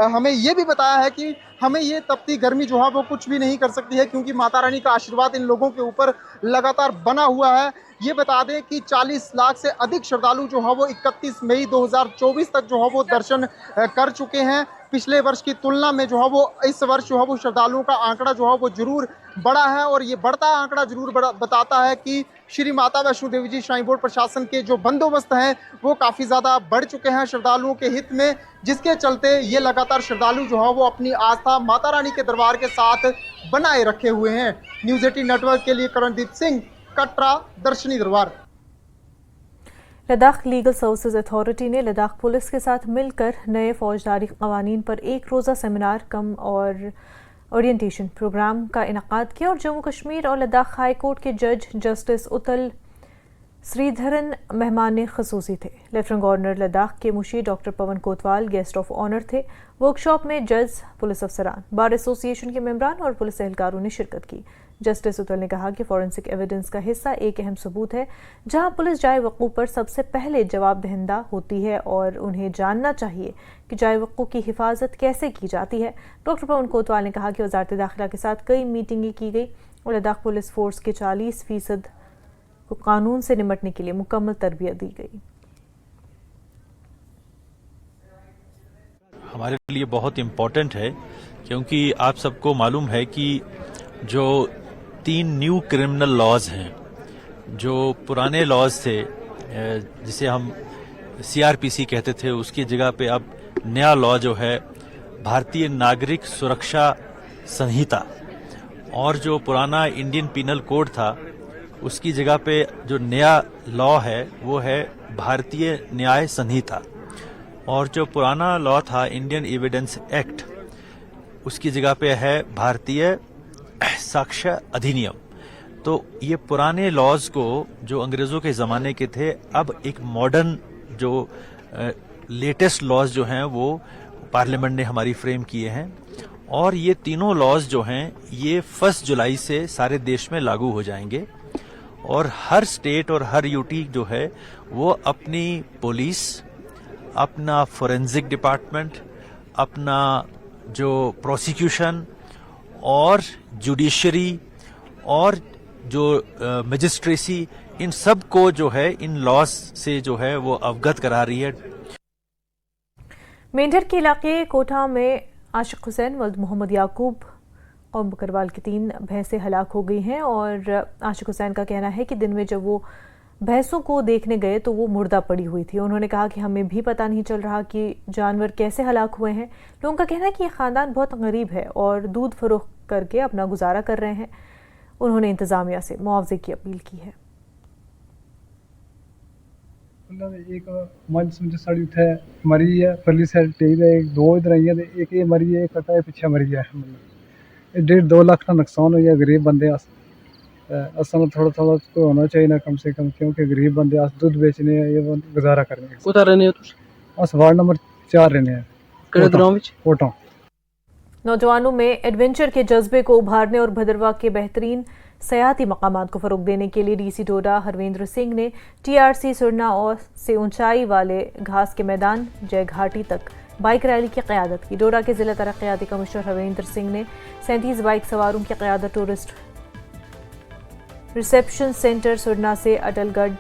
X: हमें ये भी बताया है कि हमें ये तपती गर्मी जो है वो कुछ भी नहीं कर सकती है क्योंकि माता रानी का आशीर्वाद इन लोगों के ऊपर लगातार बना हुआ है। ये बता दें कि 40 लाख से अधिक श्रद्धालु जो है वो 31 मई 2024 तक जो है वो दर्शन कर चुके हैं। पिछले वर्ष की तुलना में जो है वो इस वर्ष जो है वो श्रद्धालुओं का आंकड़ा जो है वो जरूर बढ़ा है और ये बढ़ता आंकड़ा जरूर बताता है कि श्री माता वैष्णो देवी जी श्राइन बोर्ड प्रशासन के जो बंदोबस्त हैं वो काफ़ी ज़्यादा बढ़ चुके हैं श्रद्धालुओं के हित में, जिसके चलते ये लगातार श्रद्धालु जो है वो अपनी आस्था माता रानी के दरबार के साथ बनाए रखे हुए हैं। न्यूज़ 18 नेटवर्क के लिए करणदीप सिंह, कटरा, दर्शनी दरबार।
A: लद्दाख लीगल सर्विसेज अथॉरिटी ने लद्दाख पुलिस के साथ मिलकर नए फौजदारी कवानीन पर एक रोज़ा सेमिनार कम और ओरिएंटेशन प्रोग्राम का इनेकाद किया और जम्मू कश्मीर और लद्दाख हाई कोर्ट के जज जस्टिस उत्तल श्रीधरन मेहमान खसूसी थे। लेफ्टिनेंट गवर्नर लद्दाख के Musheer doctor Pawan Kotwal guest of honour थे। वर्कशॉप में जज, पुलिस अफसरान, बार एसोसिएशन के मेंबरान और पुलिस एहलकारों ने शिरकत की। जस्टिस उत्तल ने कहा कि फॉरेंसिक एविडेंस का हिस्सा एक अहम सबूत है जहां पुलिस जाए वक़ूफ़ पर सबसे पहले जवाब दहिंदा होती है और उन्हें जानना चाहिए कि जाए वक़ूफ़ की हिफाजत कैसे की जाती है। डॉक्टर पवन कोतवाल ने कहा कि वज़ारत दाखिला के साथ कई मीटिंगें की गई और लद्दाख पुलिस फोर्स के 40% को कानून से निपटने के लिए मुकम्मल तरबियत दी गई।
Y: हमारे लिए बहुत इम्पोर्टेंट है क्योंकि आप सबको मालूम है कि जो 3 न्यू क्रिमिनल लॉज हैं, जो पुराने लॉज थे जिसे हम CRPC कहते थे, उसकी जगह पे अब नया लॉ जो है भारतीय नागरिक सुरक्षा संहिता, और जो पुराना इंडियन पीनल कोड था उसकी जगह पे जो नया लॉ है वो है भारतीय न्याय संहिता, और जो पुराना लॉ था इंडियन एविडेंस एक्ट उसकी जगह पे है भारतीय साक्ष्य अधिनियम। तो ये पुराने लॉज को जो अंग्रेजों के ज़माने के थे अब एक मॉडर्न जो लेटेस्ट लॉज जो हैं वो पार्लियामेंट ने हमारी फ्रेम किए हैं और ये तीनों लॉज जो हैं ये 1 जुलाई से सारे देश में लागू हो जाएंगे। और हर स्टेट और हर यूटी जो है वो अपनी पुलिस, अपना फोरेंसिक डिपार्टमेंट, अपना जो प्रोसिक्यूशन और जुडिशरी और जो मजिस्ट्रेसी, इन सब को जो है इन लॉज से जो है वो अवगत करा रही है।
A: मेंढर के इलाके कोटा में आशिक हुसैन वल्द मोहम्मद याकूब कौम बकरवाल की 3 भैंसें हलाक हो गई हैं और आशिक हुसैन का कहना है कि दिन में जब वो भैंसों को देखने गए तो वो मुर्दा पड़ी हुई थी। उन्होंने कहा कि हमें भी पता नहीं चल रहा कि जानवर कैसे हलाक हुए हैं। लोगों का कहना है कि ये ख़ानदान बहुत गरीब है और दूध फरोख्त करके अपना गुजारा कर रहे हैं। उन्होंने इंतज़ामिया से मुआवजे की अपील की है।
W: एक मुझे साड़ी उठे मरी है, परली साइड टेल है, 2 इधर आई है, एक ये मरी है, एक कटा है पीछे मरी है। 1.5-2 लाख का नुकसान हो गया गरीब बंदे असल थोड़ा तो होना चाहिए ना कम से कम, क्योंकि गरीब बंदे दूध बेचने ये गुजारा करने।
U: कुत्ता रहने हो
W: अस वार्ड नंबर 4 रहने हैं कोटा।
A: नौजवानों में एडवेंचर के जज्बे को उभारने और भदरवा के बेहतरीन सयाहती मकामात को फरोग देने के लिए डीसी डोडा हरवेंद्र सिंह ने टीआरसी सुरना और से ऊंचाई वाले घास के मैदान जय घाटी तक बाइक रैली की क़यादत की। डोडा के जिला तरक्याती कमिश्नर हरवेंद्र सिंह ने 37 बाइक सवारों की क़यादत टूरिस्ट रिसेप्शन सेंटर सुरना से अटलगढ़,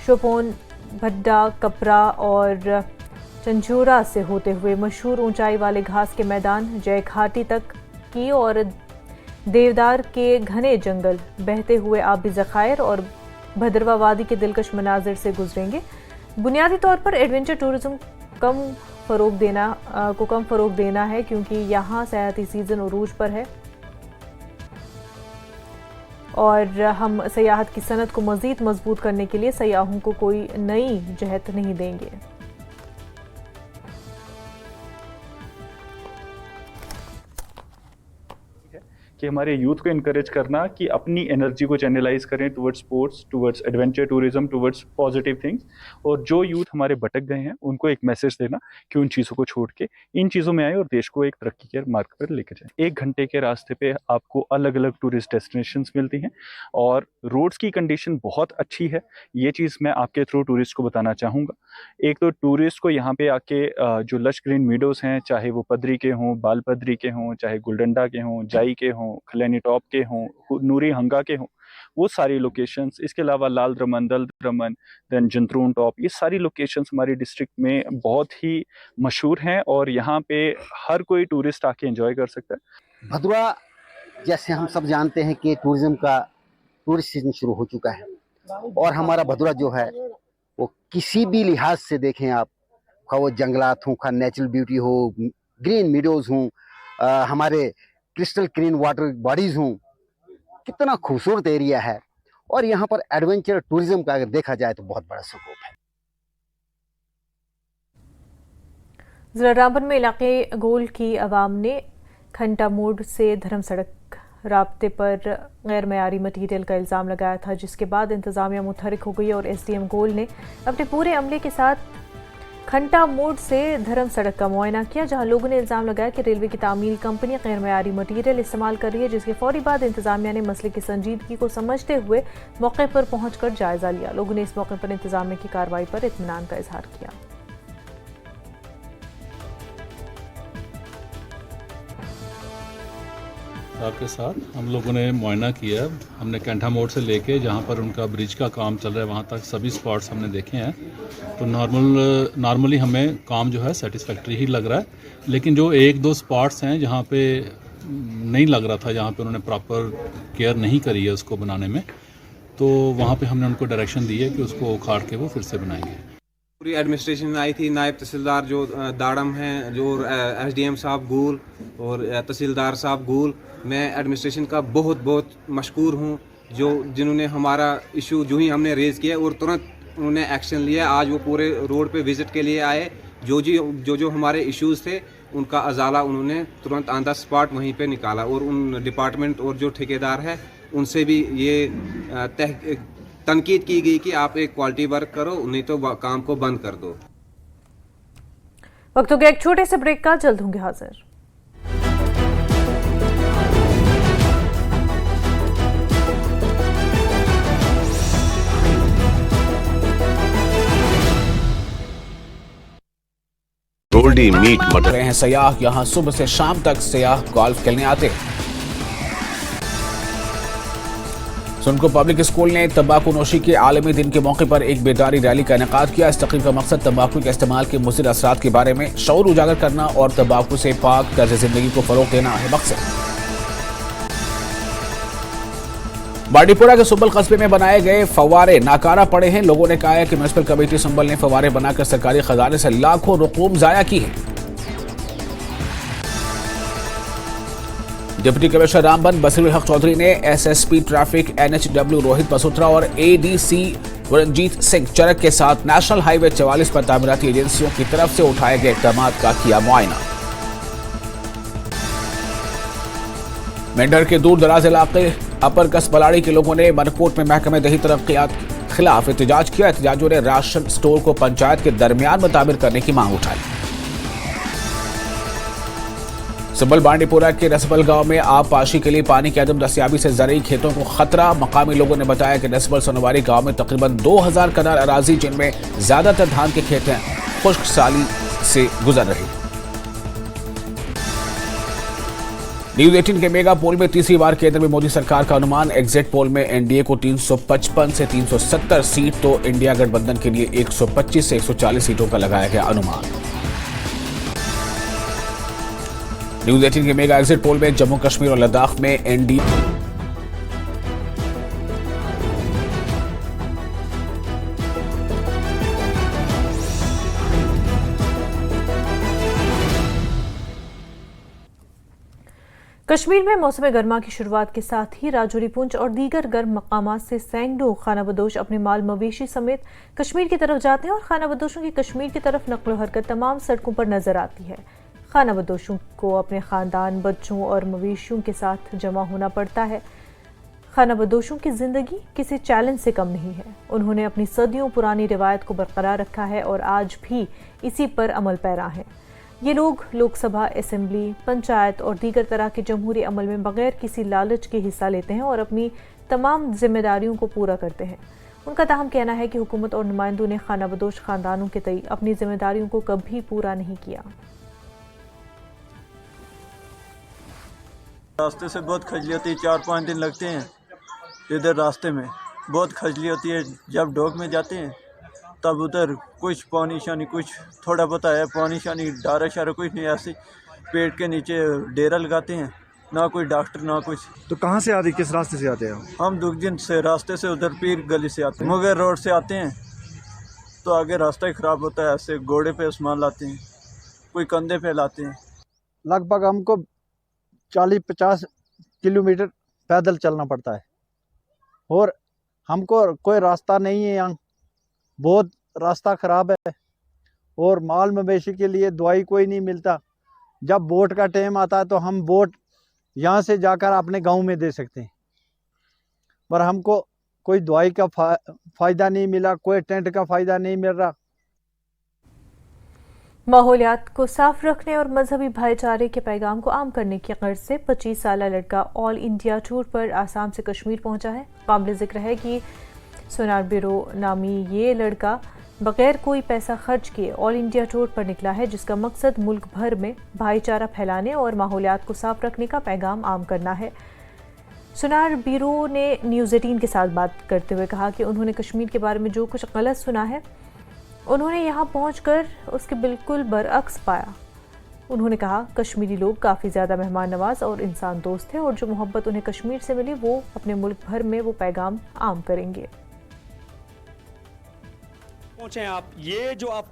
A: शोपोन, भड्डा, कपरा और चंचूरा से होते हुए मशहूर ऊंचाई वाले घास के मैदान जय घाटी तक की और देवदार के घने जंगल, बहते हुए आबी ज़खायर और भदरवा वादी के दिलकश मनाजिर से गुजरेंगे। बुनियादी तौर पर एडवेंचर टूरिज्म को कम फ़रोग देना है क्योंकि यहाँ सयाहती सीज़न उरूज पर है और हम सयाहत की सनत को मज़ीद मजबूत करने के लिए सयाहों को कोई नई जहत नहीं देंगे।
B: कि हमारे यूथ को इनकरेज करना कि अपनी एनर्जी को चैनलाइज करें towards sports, towards adventure tourism, towards positive things. और जो यूथ हमारे भटक गए हैं उनको एक मैसेज देना कि उन चीज़ों को छोड़ के इन चीज़ों में आए और देश को एक तरक्की के मार्ग पर लेकर जाए। 1 घंटे के रास्ते पे आपको अलग अलग टूरिस्ट डेस्टिनेशंस मिलती हैं और रोड्स की कंडीशन बहुत अच्छी है। ये चीज़ मैं आपके थ्रू टूरिस्ट को बताना चाहूँगा। एक तो टूरिस्ट को यहाँ पे आके जो लश ग्रीन मीडोज़ हैं, चाहे वो पदरी के हों, बाल पदरी के हों, चाहे गुलडंडा के हों, जाई के हों, खलैनी टॉप के हों, नूरी हंगा के हों, वो सारी लोकेशंस, इसके अलावा लाल द्रमन, दल द्रमन, देन जंतरून टॉप, ये सारी लोकेशंस हमारी डिस्ट्रिक्ट में बहुत ही मशहूर हैं और यहाँ पे हर कोई टूरिस्ट आके एंजॉय कर सकता है।
C: भदरवा जैसे हम सब जानते हैं कि टूरिज्म का टूरिस्ट सीजन शुरू हो चुका है और हमारा भदरवा जो है वो किसी भी लिहाज से देखें आप, खा वो जंगलात हों, खा नेचुरल ब्यूटी हो, ग्रीन मीडोज़ हों, हमारे क्रिस्टल क्लीन वाटर बॉडीज़ हों, कितना खूबसूरत एरिया है और यहाँ पर एडवेंचर टूरिज्म का अगर देखा जाए तो बहुत बड़ा स्कोप है।
A: जिला रामबन में इलाके गोल की आवाम ने खंटा मोड़ से धर्म सड़क राब्ते पर गैर मयारी मटीरियल का इल्ज़ाम लगाया था, जिसके बाद इंतज़ामिया मुतहरिक हो गई और एसडीएम गोल ने अपने पूरे अमले के साथ खंटा मोड़ से धर्म सड़क का मुआयना किया, जहां लोगों ने इल्ज़ाम लगाया कि रेलवे की तामील कंपनी गैर मयारी मटीरियल इस्तेमाल कर रही है, जिसके फौरी बाद इंतज़ामिया ने मसले की संजीदगी को समझते हुए मौके पर पहुंचकर जायज़ा लिया। लोगों ने इस मौके पर इंतज़ामिया की कार्रवाई पर इत्मीनान का इजहार किया।
D: आपके साथ हम लोगों ने मुआयना किया। हमने कैंठा मोड़ से लेके जहाँ पर उनका ब्रिज का काम चल रहा है वहाँ तक सभी स्पॉट्स हमने देखे हैं। तो नॉर्मली हमें काम जो है सेटिस्फैक्ट्री ही लग रहा है, लेकिन जो 1-2 स्पॉट्स हैं जहाँ पे नहीं लग रहा था, जहाँ पे उन्होंने प्रॉपर केयर नहीं करी है उसको बनाने में, तो वहाँ पे हमने उनको डायरेक्शन दी है कि उसको उखाड़ के वो फिर से बनाएंगे।
E: पूरी एडमिनिस्ट्रेशन आई थी, नायब तहसीलदार जो दाड़म हैं, जो एसडीएम साहब गूल और तहसीलदार साहब गूल, मैं एडमिनिस्ट्रेशन का बहुत मशकूर हूँ जिन्होंने हमारा इशू जो ही हमने रेज़ किया और तुरंत उन्होंने एक्शन लिया। आज वो पूरे रोड पे विज़िट के लिए आए, जो हमारे इश्यूज़ थे उनका अजाला उन्होंने तुरंत ऑन द स्पॉट वहीं पे निकाला और उन डिपार्टमेंट और जो ठेकेदार है उनसे भी ये तनकीद की गई कि आप एक क्वालिटी वर्क करो, नहीं तो काम को बंद कर दो।
A: वक्त हो गया एक छोटे से ब्रेक का, जल्द होंगे हाजिर।
K: गोल्डी मीट मटन।
N: रहे हैं सयाह, यहाँ सुबह से शाम तक सयाह गोल्फ खेलने आते हैं। सुनको पब्लिक स्कूल ने तंबाकू नोशी के आलमी दिन के मौके पर एक बेदारी रैली का इनेकाद किया। इस तकरीब का मकसद तंबाकू के इस्तेमाल के मुज़िर असरात के बारे में शऊर उजागर करना और तंबाकू से पाक तर्ज जिंदगी को फरोग देना है मकसद। बांडीपुरा के सुंबल कस्बे में बनाए गए फव्वारे नाकारा पड़े हैं। लोगों ने कहा है कि म्युनिसिपल कमेटी सुंबल ने फव्वारे बनाकर सरकारी खजाने से लाखों रुपये जाया की है। डिप्टी कमिश्नर रामबन बसीरुल हक चौधरी ने एसएसपी ट्रैफिक NHW रोहित मसूत्रा और ADC वरणजीत सिंह चरक के साथ नेशनल हाईवे 44 पर तामीराती एजेंसियों की तरफ से उठाए गए इक़दाम का किया मुआयना। मेंढर के दूर दराज इलाके अपर कसबलाड़ी के लोगों ने मनकोट में महकमे दही तरक्कियात के खिलाफ एहतजाज किया। एहतजाजियों ने राशन स्टोर को पंचायत के दरमियान में तामीर करने की मांग उठाई। सुंबल बांडीपुरा के रसबल गांव में आबपाशी के लिए पानी की अदम दस्तयाबी से ज़रूरी खेतों को खतरा। मकामी लोगों ने बताया कि रसबल सोनवारी गांव में तकरीबन 2000 कनाल अराजी जिनमें ज्यादातर धान के खेत हैं खुश्क साली से गुजर रही। न्यूज 18 के मेगा पोल में तीसरी बार केंद्र में मोदी सरकार का अनुमान। एग्जिट पोल में एनडीए को 355 से 370 सीट तो इंडिया गठबंधन के लिए 125 से 140 सीटों का लगाया गया अनुमान। न्यूज 18 के मेगा एग्जिट पोल में जम्मू कश्मीर और लद्दाख में एनडीए
A: कश्मीर में मौसम गर्मा की शुरुआत के साथ ही राजौरी पुंछ और दीगर गर्म मकामात से सैकड़ों खानाबदोश अपने माल मवेशी समेत कश्मीर की तरफ जाते हैं और खानाबदोशों की कश्मीर की तरफ नकलो हरकत तमाम सड़कों पर नजर आती है। खानाबदोशों को अपने खानदान, बच्चों और मवेशियों के साथ जमा होना पड़ता है। खानाबदोशों की जिंदगी किसी चैलेंज से कम नहीं है। उन्होंने अपनी सदियों पुरानी रिवायत को बरकरार रखा है और आज भी इसी पर अमल पैरा हैं। ये लोग लोकसभा, असेंबली, पंचायत और दीगर तरह के जमहूरी अमल में बगैर किसी लालच के हिस्सा लेते हैं और अपनी तमाम जिम्मेदारियों को पूरा करते हैं। उनका ताहम कहना है कि हुकूमत और नुमाइंदों ने खानाबदोश खानदानों के तई अपनी जिम्मेदारियों को कभी पूरा नहीं किया।
F: रास्ते से बहुत खजली होती है, 4-5 दिन लगते हैं इधर रास्ते में, बहुत खजली होती है। जब डोक में जाते हैं तब उधर कुछ पानी शानी, कुछ थोड़ा बहुत है पानी शानी, डारा शारा कुछ नहीं, ऐसे पेड़ के नीचे डेरा लगाते हैं, ना कोई डॉक्टर ना कुछ।
G: तो कहाँ से आते, किस रास्ते से आते हैं?
F: हम दुगजिन से रास्ते से उधर पीर गली से आते हैं, मुगैर रोड से आते हैं तो आगे रास्ता ही ख़राब होता है। ऐसे घोड़े पे सामान लाते हैं, कोई कंधे पे लाते हैं।
V: लगभग हमको 40-50 किलोमीटर पैदल चलना पड़ता है और हमको कोई रास्ता नहीं है, यहाँ बहुत रास्ता ख़राब है और माल मवेशी के लिए दवाई कोई नहीं मिलता। जब वोट का टाइम आता है तो हम वोट यहाँ से जाकर अपने गांव में दे सकते हैं, पर हमको कोई दवाई का फ़ायदा नहीं मिला, कोई टेंट का फ़ायदा नहीं मिल रहा।
A: माहौलियात को साफ रखने और मजहबी भाईचारे के पैगाम को आम करने की गर्ज से 25 साला लड़का ऑल इंडिया टूर पर आसाम से कश्मीर पहुंचा है। काबिल जिक्र है कि सोनार ब्यूरो नामी ये लड़का बगैर कोई पैसा खर्च किए ऑल इंडिया टूर पर निकला है, जिसका मकसद मुल्क भर में भाईचारा फैलाने और माहौलियात को साफ रखने का पैगाम आम करना है। सोनार ब्यूरो ने न्यूज़ 18 के साथ बात करते हुए कहा कि उन्होंने कश्मीर के बारे में जो कुछ गलत सुना है उन्होंने यहाँ पहुँचकर उसके बिल्कुल बरअक्स पाया। उन्होंने कहा कश्मीरी लोग काफ़ी ज़्यादा मेहमान नवाज और इंसान दोस्त हैं और जो मोहब्बत उन्हें कश्मीर से मिली वो अपने मुल्क भर में वो पैगाम आम करेंगे।
H: पहुंचे आप, ये जो आप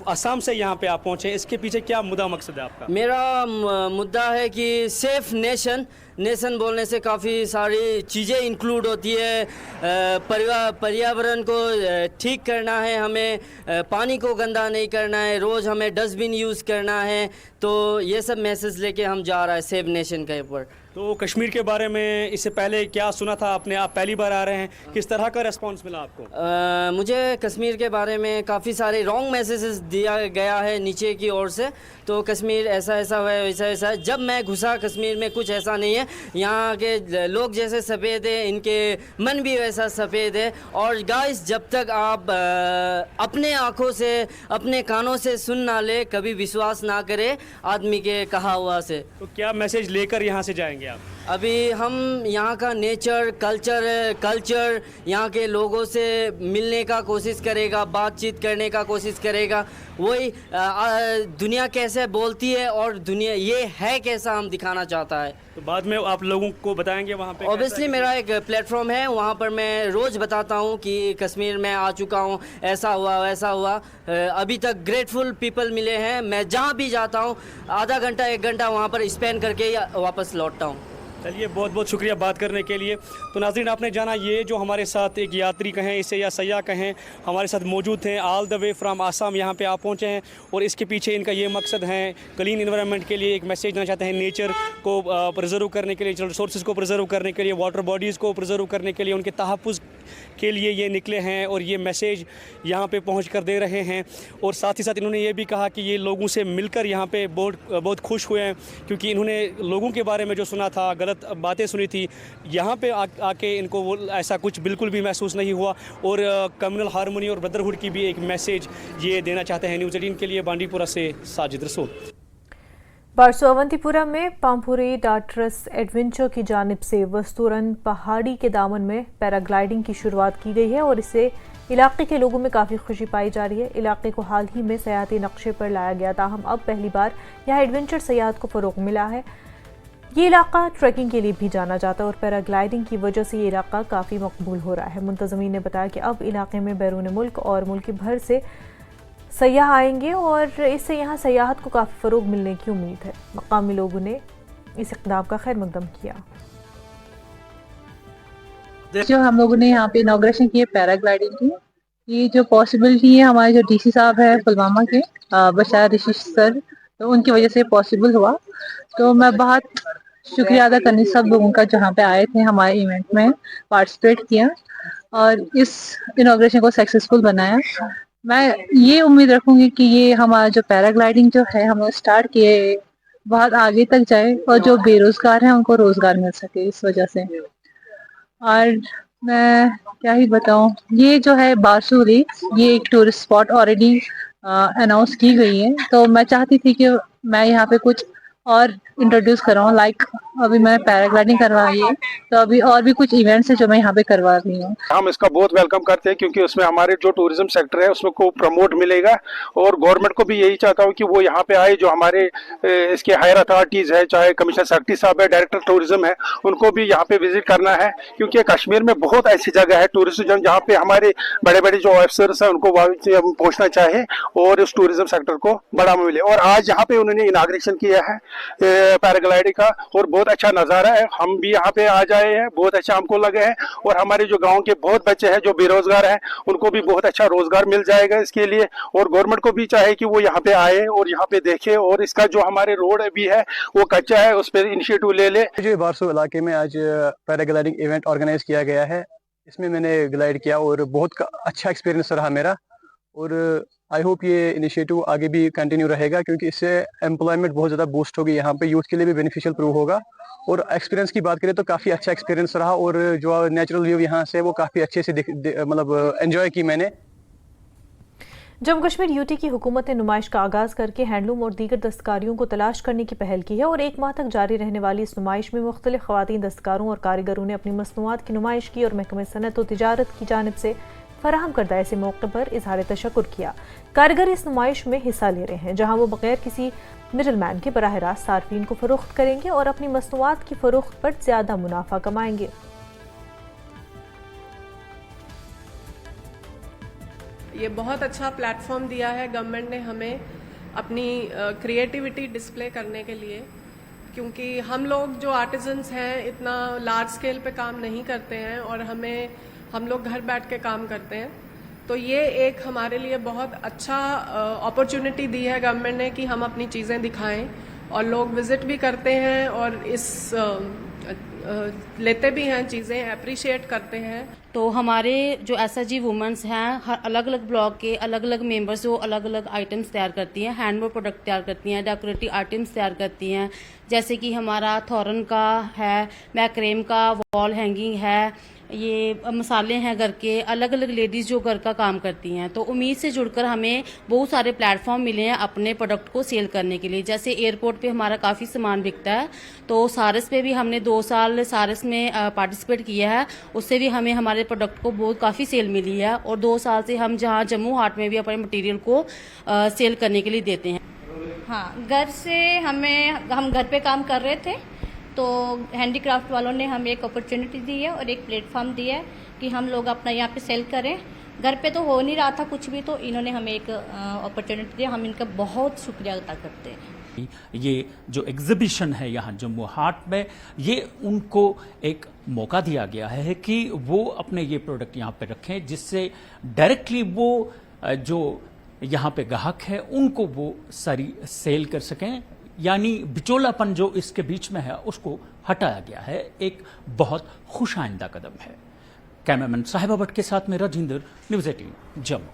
H: असम से यहाँ पे आप पहुंचे, इसके पीछे क्या मुद्दा मकसद है आपका?
I: मेरा मुद्दा है कि सेफ नेशन बोलने से काफ़ी सारी चीज़ें इंक्लूड होती है। पर्यावरण को ठीक करना है, हमें पानी को गंदा नहीं करना है, रोज़ हमें डस्टबिन यूज़ करना है, तो ये सब मैसेज लेके हम जा रहा है सेफ नेशन के ऊपर।
H: तो कश्मीर के बारे में इससे पहले क्या सुना था आपने? आप पहली बार आ रहे हैं, किस तरह का रिस्पांस मिला आपको?
I: मुझे कश्मीर के बारे में काफ़ी सारे रॉन्ग मैसेजेस दिया गया है नीचे की ओर से, तो कश्मीर ऐसा ऐसा है, वैसा ऐसा है। जब मैं घुसा कश्मीर में कुछ ऐसा नहीं है, यहाँ के लोग जैसे सफ़ेद है, इनके मन भी वैसा सफ़ेद है। और गाइस, जब तक आप अपने आँखों से, अपने कानों से सुन ना ले, कभी विश्वास ना करे आदमी के कहा हुआ से।
H: तो क्या मैसेज लेकर यहाँ से जाएंगे आप?
I: अभी हम यहाँ का नेचर, कल्चर यहाँ के लोगों से मिलने का कोशिश करेगा, बातचीत करने का कोशिश करेगा। वही दुनिया कैसे बोलती है और दुनिया ये है कैसा हम दिखाना चाहता है।
H: तो बाद में आप लोगों को बताएंगे वहाँ पे?
I: ऑब्वियसली मेरा एक प्लेटफॉर्म है, वहाँ पर मैं रोज़ बताता हूँ कि कश्मीर में आ चुका हूँ, ऐसा हुआ वैसा हुआ। अभी तक ग्रेटफुल पीपल मिले हैं। मैं जहाँ भी जाता हूँ आधा घंटा 1 घंटा वहाँ पर स्पेंड करके वापस लौटता हूँ।
H: चलिए, बहुत बहुत शुक्रिया बात करने के लिए। तो नाज़रीन, आपने जाना ये जो हमारे साथ एक यात्री कहें इसे या सयाह कहें, हमारे साथ मौजूद हैं all the way from Assam. यहाँ पे आप पहुँचे हैं और इसके पीछे इनका ये मकसद है, क्लीन इन्वायरमेंट के लिए एक मैसेज देना चाहते हैं, नेचर को प्रिजर्व करने के लिए, रिसोर्सेज को प्रिजर्व करने के लिए, वाटर बॉडीज़ को प्रिजर्व करने के लिए, उनके तहफ़्फ़ुज़ के लिए ये निकले हैं और ये मैसेज यहाँ पे पहुँच कर दे रहे हैं। और साथ ही साथ इन्होंने ये भी कहा कि ये लोगों से मिलकर यहाँ पे बहुत खुश हुए हैं, क्योंकि इन्होंने लोगों के बारे में जो सुना था, गलत बातें सुनी थी, यहाँ पे आके इनको वो ऐसा कुछ बिल्कुल भी महसूस नहीं हुआ। और कम्युनल हार्मनी और ब्रदरहुड की भी एक मैसेज ये देना चाहते हैं। न्यूज़ 18 के लिए बांडीपुरा से साजिद रसूल।
A: बारसो अवंतीपुरा में पामपुरी डाटरस एडवेंचर की जानिब से वस्तुरन पहाड़ी के दामन में पैराग्लाइडिंग की शुरुआत की गई है और इससे इलाके के लोगों में काफ़ी खुशी पाई जा रही है। इलाके को हाल ही में सयाहती नक्शे पर लाया गया, ताहम अब पहली बार यहाँ एडवेंचर सयाहत को फ़रोग मिला है। ये इलाका ट्रैकिंग के लिए भी जाना जाता है और पैराग्लाइडिंग की वजह से ये इलाका काफ़ी मकबूल हो रहा है। मुंतज़मीन ने बताया कि अब इलाके में बैरून मुल्क और मुल्क भर से सयाह आएंगे और इससे यहाँ सयाहत को काफ़ी फ़रोग मिलने की उम्मीद है। मकामी लोगों ने इस इक़दाम का खैर मकदम किया।
J: जो हम लोगों ने यहाँ पे इनॉग्रेशन की है पैराग्लाइडिंग की, ये जो पॉसिबिलिटी है हमारे जो डीसी साहब है पुलवामा के बशार ऋषि सर, तो उनकी वजह से पॉसिबल हुआ। तो मैं बहुत शुक्रिया अदा करनी सब लोगों का जहाँ पे आए थे, हमारे इवेंट में पार्टिसिपेट किया और इस इनॉग्रेशन को सक्सेसफुल बनाया। मैं ये उम्मीद रखूंगी कि ये हमारा जो पैराग्लाइडिंग जो है हमने स्टार्ट किए बहुत आगे तक जाए और जो बेरोजगार हैं उनको रोजगार मिल सके इस वजह से। और मैं क्या ही बताऊं, ये जो है बारसो लेक, ये एक टूरिस्ट स्पॉट ऑलरेडी अनाउंस की गई है, तो मैं चाहती थी कि मैं यहाँ पे कुछ और इंट्रोड्यूस कराऊँ। लाइक अभी मैंने पैराग्लाइडिंग करवाई है, तो अभी और भी कुछ इवेंट्स है जो मैं यहाँ पे करवा रही हूँ।
L: हम इसका बहुत वेलकम करते हैं क्योंकि उसमें हमारे जो टूरिज्म सेक्टर है उसमें को प्रमोट मिलेगा और गवर्नमेंट को भी यही चाहता हूँ कि वो यहाँ पे आए। जो हमारे इसके हायर अथॉरिटीज़ है, चाहे कमिश्नर सेक्रेटरी साहब है, डायरेक्टर टूरिज्म है, उनको भी यहाँ पे विजिट करना है क्योंकि कश्मीर में बहुत ऐसी जगह है टूरिज्म जहाँ पे हमारे बड़े बड़े जो ऑफिसर्स हैं उनको हम पहुँचना चाहे और उस टूरिज्म सेक्टर को बढ़ावा मिले। और आज यहाँ पे उन्होंने इनाग्रेशन किया है पैराग्लाइडिंग का और बहुत अच्छा नज़ारा है। हम भी यहाँ पे आ जाए हैं, बहुत अच्छा हमको लगे हैं और हमारे जो गांव के बहुत बच्चे हैं जो बेरोजगार हैं उनको भी बहुत अच्छा रोजगार मिल जाएगा इसके लिए। और गवर्नमेंट को भी चाहे कि वो यहाँ पे आए और यहाँ पे देखे और इसका जो हमारे रोड भी है वो कच्चा है, उस पर इनिशिएटिव ले ले।
G: जो बारसो इलाके में आज पैराग्लाइडिंग इवेंट ऑर्गेनाइज किया गया है, इसमें मैंने ग्लाइड किया और बहुत अच्छा एक्सपीरियंस रहा मेरा और आई होप ये इनिशिएटिव आगे भी कंटिन्यू रहेगा क्योंकि इससे एम्प्लॉयमेंट बहुत ज़्यादा बूस्ट होगी, यहाँ पे यूथ के लिए भी बेनिफिशियल प्रूव होगा। और एक्सपीरियंस की बात करें तो काफ़ी अच्छा एक्सपीरियंस रहा और जो नेचुरल व्यू यहाँ से वो काफ़ी अच्छे से मतलब एंजॉय की मैंने।
A: जम्मू कश्मीर यूटी की हुकूमत ने नुमाइश का आगाज़ करके हैंडलूम और दीगर दस्तकारियों को तलाश करने की पहल की है और 1 माह तक जारी रहने वाली इस नुमाइश में मुख्तलिफ ख़वातीन दस्तकारों और कारीगरों ने अपनी मसनूआत की नुमाइश की और महकमे सनत और तिजारत की जानिब से फराहम करदा ऐसे मौके पर इजहार तशक्कुर किया। कारीगर इस नुमाइश में हिस्सा ले रहे हैं जहां वो बगैर किसी मिडल मैन के बराह रास्त सार्फिन को फरोख्त करेंगे और अपनी मसनूआत की फरोख्त पर ज़्यादा मुनाफा कमाएंगे।
M: ये बहुत अच्छा प्लेटफॉर्म दिया है गवर्नमेंट ने हमें अपनी क्रिएटिविटी डिस्प्ले करने के लिए, क्योंकि हम लोग जो आर्टिजन्स हैं इतना लार्ज स्केल पे काम नहीं करते हैं और हम लोग घर बैठ के काम करते हैं। तो ये एक हमारे लिए बहुत अच्छा अपॉर्चुनिटी दी है गवर्नमेंट ने कि हम अपनी चीज़ें दिखाएं और लोग विजिट भी करते हैं और इस लेते भी हैं चीज़ें, अप्रिशिएट करते हैं।
O: तो हमारे जो SHG वुमेंस हैं, हर अलग अलग ब्लॉक के अलग अलग मेंबर्स जो अलग अलग आइटम्स तैयार करती हैं, हैंडमेड प्रोडक्ट तैयार करती हैं, डेकोरेटिव आइटम्स तैयार करती हैं, जैसे कि हमारा थॉरन का है, मैक्रेम का वॉल हैंगिंग है, ये मसाले हैं घर के, अलग अलग लेडीज़ जो घर का काम करती हैं। तो उम्मीद से जुड़कर हमें बहुत सारे प्लेटफॉर्म मिले हैं अपने प्रोडक्ट को सेल करने के लिए। जैसे एयरपोर्ट पे हमारा काफ़ी सामान बिकता है, तो सारस पे भी हमने 2 साल सारस में पार्टिसिपेट किया है, उससे भी हमें हमारे प्रोडक्ट को बहुत काफ़ी सेल मिली है। और 2 साल से हम जहाँ जम्मू हाट में भी अपने मटेरियल को सेल करने के लिए देते हैं।
P: हाँ, घर से हम घर पे काम कर रहे थे, तो हैंडीक्राफ्ट वालों ने हमें एक अपॉर्चुनिटी दी है और एक प्लेटफॉर्म दिया है कि हम लोग अपना यहाँ पे सेल करें। घर पे तो हो नहीं रहा था कुछ भी, तो इन्होंने हमें एक अपॉर्चुनिटी दी, हम इनका बहुत शुक्रिया अदा करते हैं।
Q: ये जो एग्जीबिशन है यहाँ जम्मू हाट में, ये उनको एक मौका दिया गया है कि वो अपने ये प्रोडक्ट यहाँ पे रखें, जिससे डायरेक्टली वो जो यहाँ पे ग्राहक है उनको वो सारी सेल कर सकें, यानी बिचौलापन जो इसके बीच में है उसको हटाया गया है। एक बहुत खुश आइंदा कदम है। कैमरामैन साहिबा भट्ट के साथ में Rajinder, news 18 Jammu.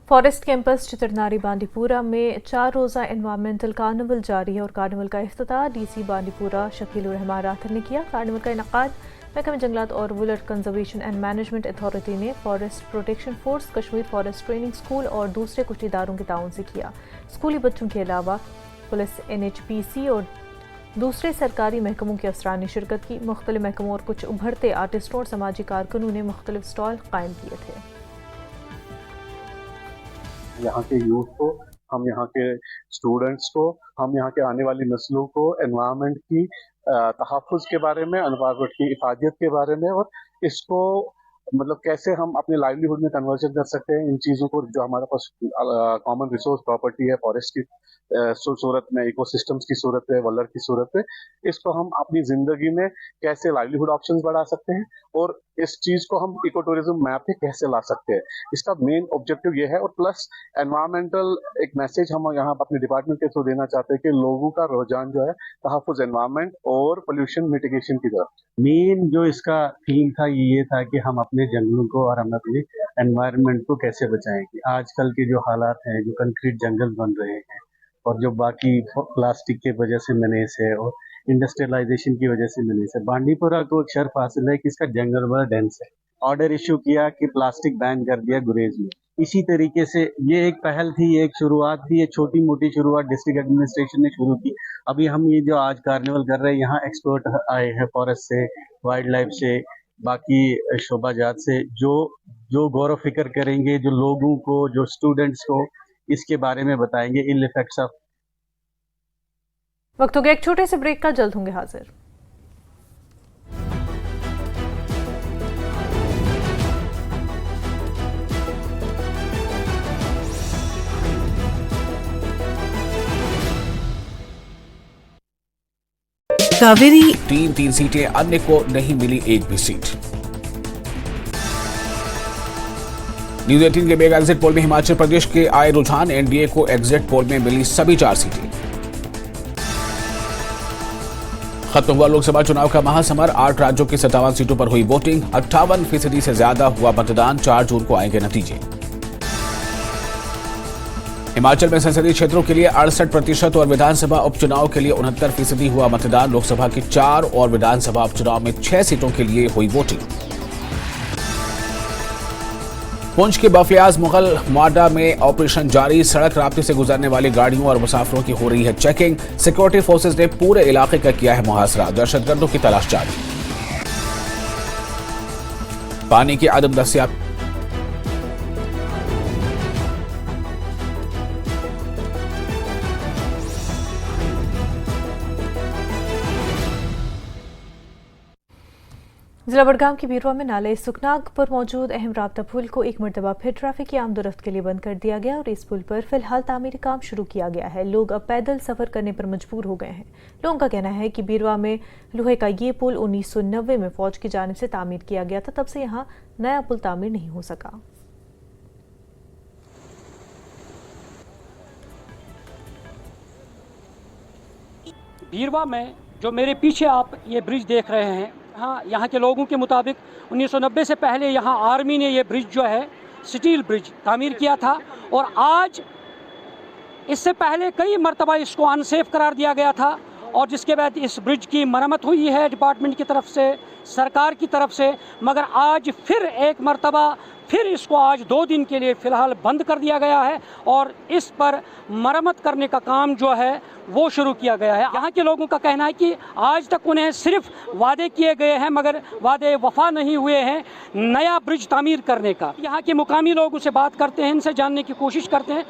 A: Forest campus Chitranari Bandipora में 4 रोज़ा एनवायरमेंटल कार्निवल जारी है और कार्निवल का इफ्तिताह DC बांडीपुरा शकीलुर रहमान राथर ने किया। कार्निवल का इनकाद महकमा जंगलात और Wular conservation and management authority ने forest protection force, Kashmir forest training school और दूसरे कुछ इदारों के ताउन से किया। स्कूली बच्चों के अलावा पुलिस, NHPC और दूसरे सरकारी महकमों के अफसरान ने शिरकत की। मुख्तलिफ महकमों और कुछ उभरते आर्टिस्टों और समाजी कारकुनों ने मुख्तलिफ स्टॉल कायम किए थे।
R: यहाँ के यूथ को, हम यहाँ के स्टूडेंट्स को, हम यहाँ के आने वाली नस्लों को एनवायरनमेंट की तहफ़्फ़ुज़ के बारे में, एनवायरनमेंट की हिफाजत के बारे में और इसको मतलब कैसे हम अपने लाइवलीहुड में कन्वर्जन कर सकते हैं, इन चीज़ों को जो हमारे पास कॉमन रिसोर्स प्रॉपर्टी है फॉरेस्ट की सूरत में, इकोसिस्टम्स की सूरत में, वलर की सूरत में, इसको हम अपनी ज़िंदगी में कैसे लाइवलीहुड ऑप्शंस बढ़ा सकते हैं और इस चीज़ को हम इको टूरिज्म मैप पे कैसे ला सकते हैं, इसका मेन ऑब्जेक्टिव ये है। और प्लस एनवायरमेंटल एक मैसेज हम यहाँ अपने डिपार्टमेंट के थ्रू देना चाहते हैं कि लोगों का रुझान जो है तहफ़्फ़ुज़ एनवायरमेंट और पोल्यूशन मिटिगेशन की तरफ।
S: मेन जो इसका थीम था ये था कि हम अपने जंगलों को और हम अपने एनवायरनमेंट को कैसे बचाएंगे। आजकल के जो हालात हैं, जो कंक्रीट जंगल बन रहे हैं और जो बाकी प्लास्टिक के वजह से मेनेस है और इंडस्ट्रियलाइजेशन की वजह से मेनेस है, बांडीपुरा को एक शर्फ हासिल है कि इसका जंगल बड़ा डेंस है। ऑर्डर इशू किया कि प्लास्टिक बैन कर दिया गुरेज में। इसी तरीके से ये एक पहल थी, एक शुरुआत थी, एक छोटी मोटी शुरुआत डिस्ट्रिक्ट एडमिनिस्ट्रेशन ने शुरू की। अभी हम ये जो आज कार्निवल कर रहे हैं, यहाँ एक्सपर्ट आए हैं फॉरेस्ट से, वाइल्ड लाइफ से, बाकी शोबाजात से, जो गौर फिक्र करेंगे, जो लोगों को, जो स्टूडेंट्स को इसके बारे में बताएंगे इल इफेक्ट्स ऑफ।
A: वक्त हो गया एक छोटे से ब्रेक का, जल्द होंगे हाजिर।
N: कावेरी 3 सीटें, अन्य को नहीं मिली एक भी सीट। न्यूज़ 18 के मेगा एग्जिट पोल में हिमाचल प्रदेश के आए रुझान, एनडीए को एग्जिट पोल में मिली सभी 4 सीटें। खत्म हुआ लोकसभा चुनाव का महासमर, 8 राज्यों की 57 सीटों पर हुई वोटिंग, 58% से ज्यादा हुआ मतदान, 4 जून को आएंगे नतीजे। हिमाचल में संसदीय क्षेत्रों के लिए 68% और विधानसभा उपचुनाव के लिए 69% हुआ मतदान, लोकसभा की 4 और विधानसभा उपचुनाव में 6 सीटों के लिए हुई वोटिंग। पुंछ के बफलियाज मुगल माडा में ऑपरेशन जारी, सड़क रास्ते से गुजरने वाली गाड़ियों और मुसाफिरों की हो रही है चेकिंग, सिक्योरिटी फोर्सेज ने पूरे इलाके का किया है मुहासरा, दहशतगर्दों की तलाश जारी। पानी की अदम दस्तियाब
A: जिला बड़गाम की बीरवा में नाले सुखनाग पर मौजूद अहम राब्ता पुल को एक मरतबा फिर ट्रैफिक की आमदोरफ्त के लिए बंद कर दिया गया और इस पुल पर फिलहाल तामीरी काम शुरू किया गया है। लोग अब पैदल सफर करने पर मजबूर हो गए हैं। लोगों का कहना है कि बीरवा में लोहे का ये पुल 1990 में फौज की जानिब से तामीर किया गया था, तब से यहाँ नया पुल तामीर नहीं हो सका।
Z: बीरवा में
H: जो मेरे पीछे आप ये ब्रिज देख रहे हैं, हाँ, यहाँ के लोगों के मुताबिक 1990 से पहले यहाँ आर्मी ने ये ब्रिज जो है स्टील ब्रिज तामीर किया था और आज इससे पहले कई मरतबा इसको अनसेफ करार दिया गया था और जिसके बाद इस ब्रिज की मरम्मत हुई है डिपार्टमेंट की तरफ से, सरकार की तरफ से, मगर आज फिर एक मरतबा फिर इसको आज 2 दिन के लिए फ़िलहाल बंद कर दिया गया है और इस पर मरम्मत करने का काम जो है वो शुरू किया गया है। यहाँ के लोगों का कहना है कि आज तक उन्हें सिर्फ वादे किए गए हैं मगर वादे वफा नहीं हुए हैं नया ब्रिज तामीर करने का। यहाँ के मुकामी लोगों से बात करते हैं, इनसे जानने की कोशिश करते हैं।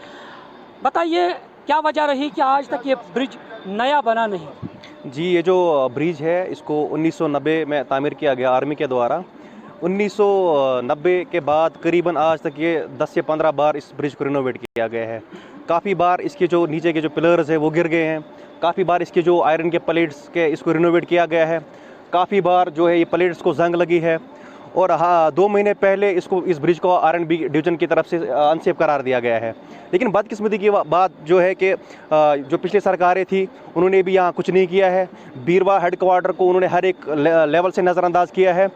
H: बताइए क्या वजह रही कि आज तक ये ब्रिज नया बना नहीं?
T: जी, ये जो ब्रिज है इसको 1990 में तामीर किया गया आर्मी के द्वारा। 1990 के बाद करीबन आज तक ये 10 से 15 बार इस ब्रिज को रिनोवेट किया गया है। काफ़ी बार इसके जो नीचे के जो पिलर्स है वो गिर गए हैं, काफ़ी बार इसके जो आयरन के प्लेट्स के इसको रिनोवेट किया गया है, काफ़ी बार जो है ये प्लेट्स को जंग लगी है और हाँ 2 महीने पहले इस ब्रिज को R&B डिवीज़न की तरफ से अनसेफ करार दिया गया है। लेकिन बदकिस्मती की बात जो है कि जो पिछली सरकारें थी उन्होंने भी यहाँ कुछ नहीं किया है। बीरवा हेडक्वार्टर को उन्होंने हर एक लेवल से नज़रअंदाज किया है।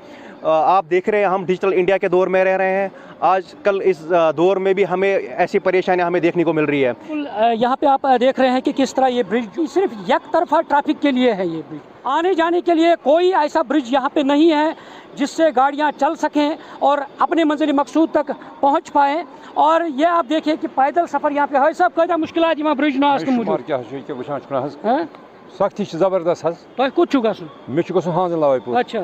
T: आप देख रहे हैं हम डिजिटल इंडिया के दौर में रह रहे हैं। आजकल इस दौर में भी हमें ऐसी परेशानियां हमें देखने को मिल रही है।
H: यहाँ पे आप देख रहे हैं कि किस तरह ये ब्रिज सिर्फ एक तरफा ट्रैफिक के लिए है। ये ब्रिज आने जाने के लिए कोई ऐसा ब्रिज यहाँ पे नहीं है जिससे गाड़ियाँ चल सकें और अपने मंजिल मकसूद तक पहुँच पाएँ। और ये आप देखिए कि पैदल सफ़र यहाँ पे है सब कदा मुश्किलात यहाँ ब्रिज ना
U: सख्ती जबरदस्त हज
H: तुम कुछ गसन
U: मे गसन हाजन लवाई
H: अच्छा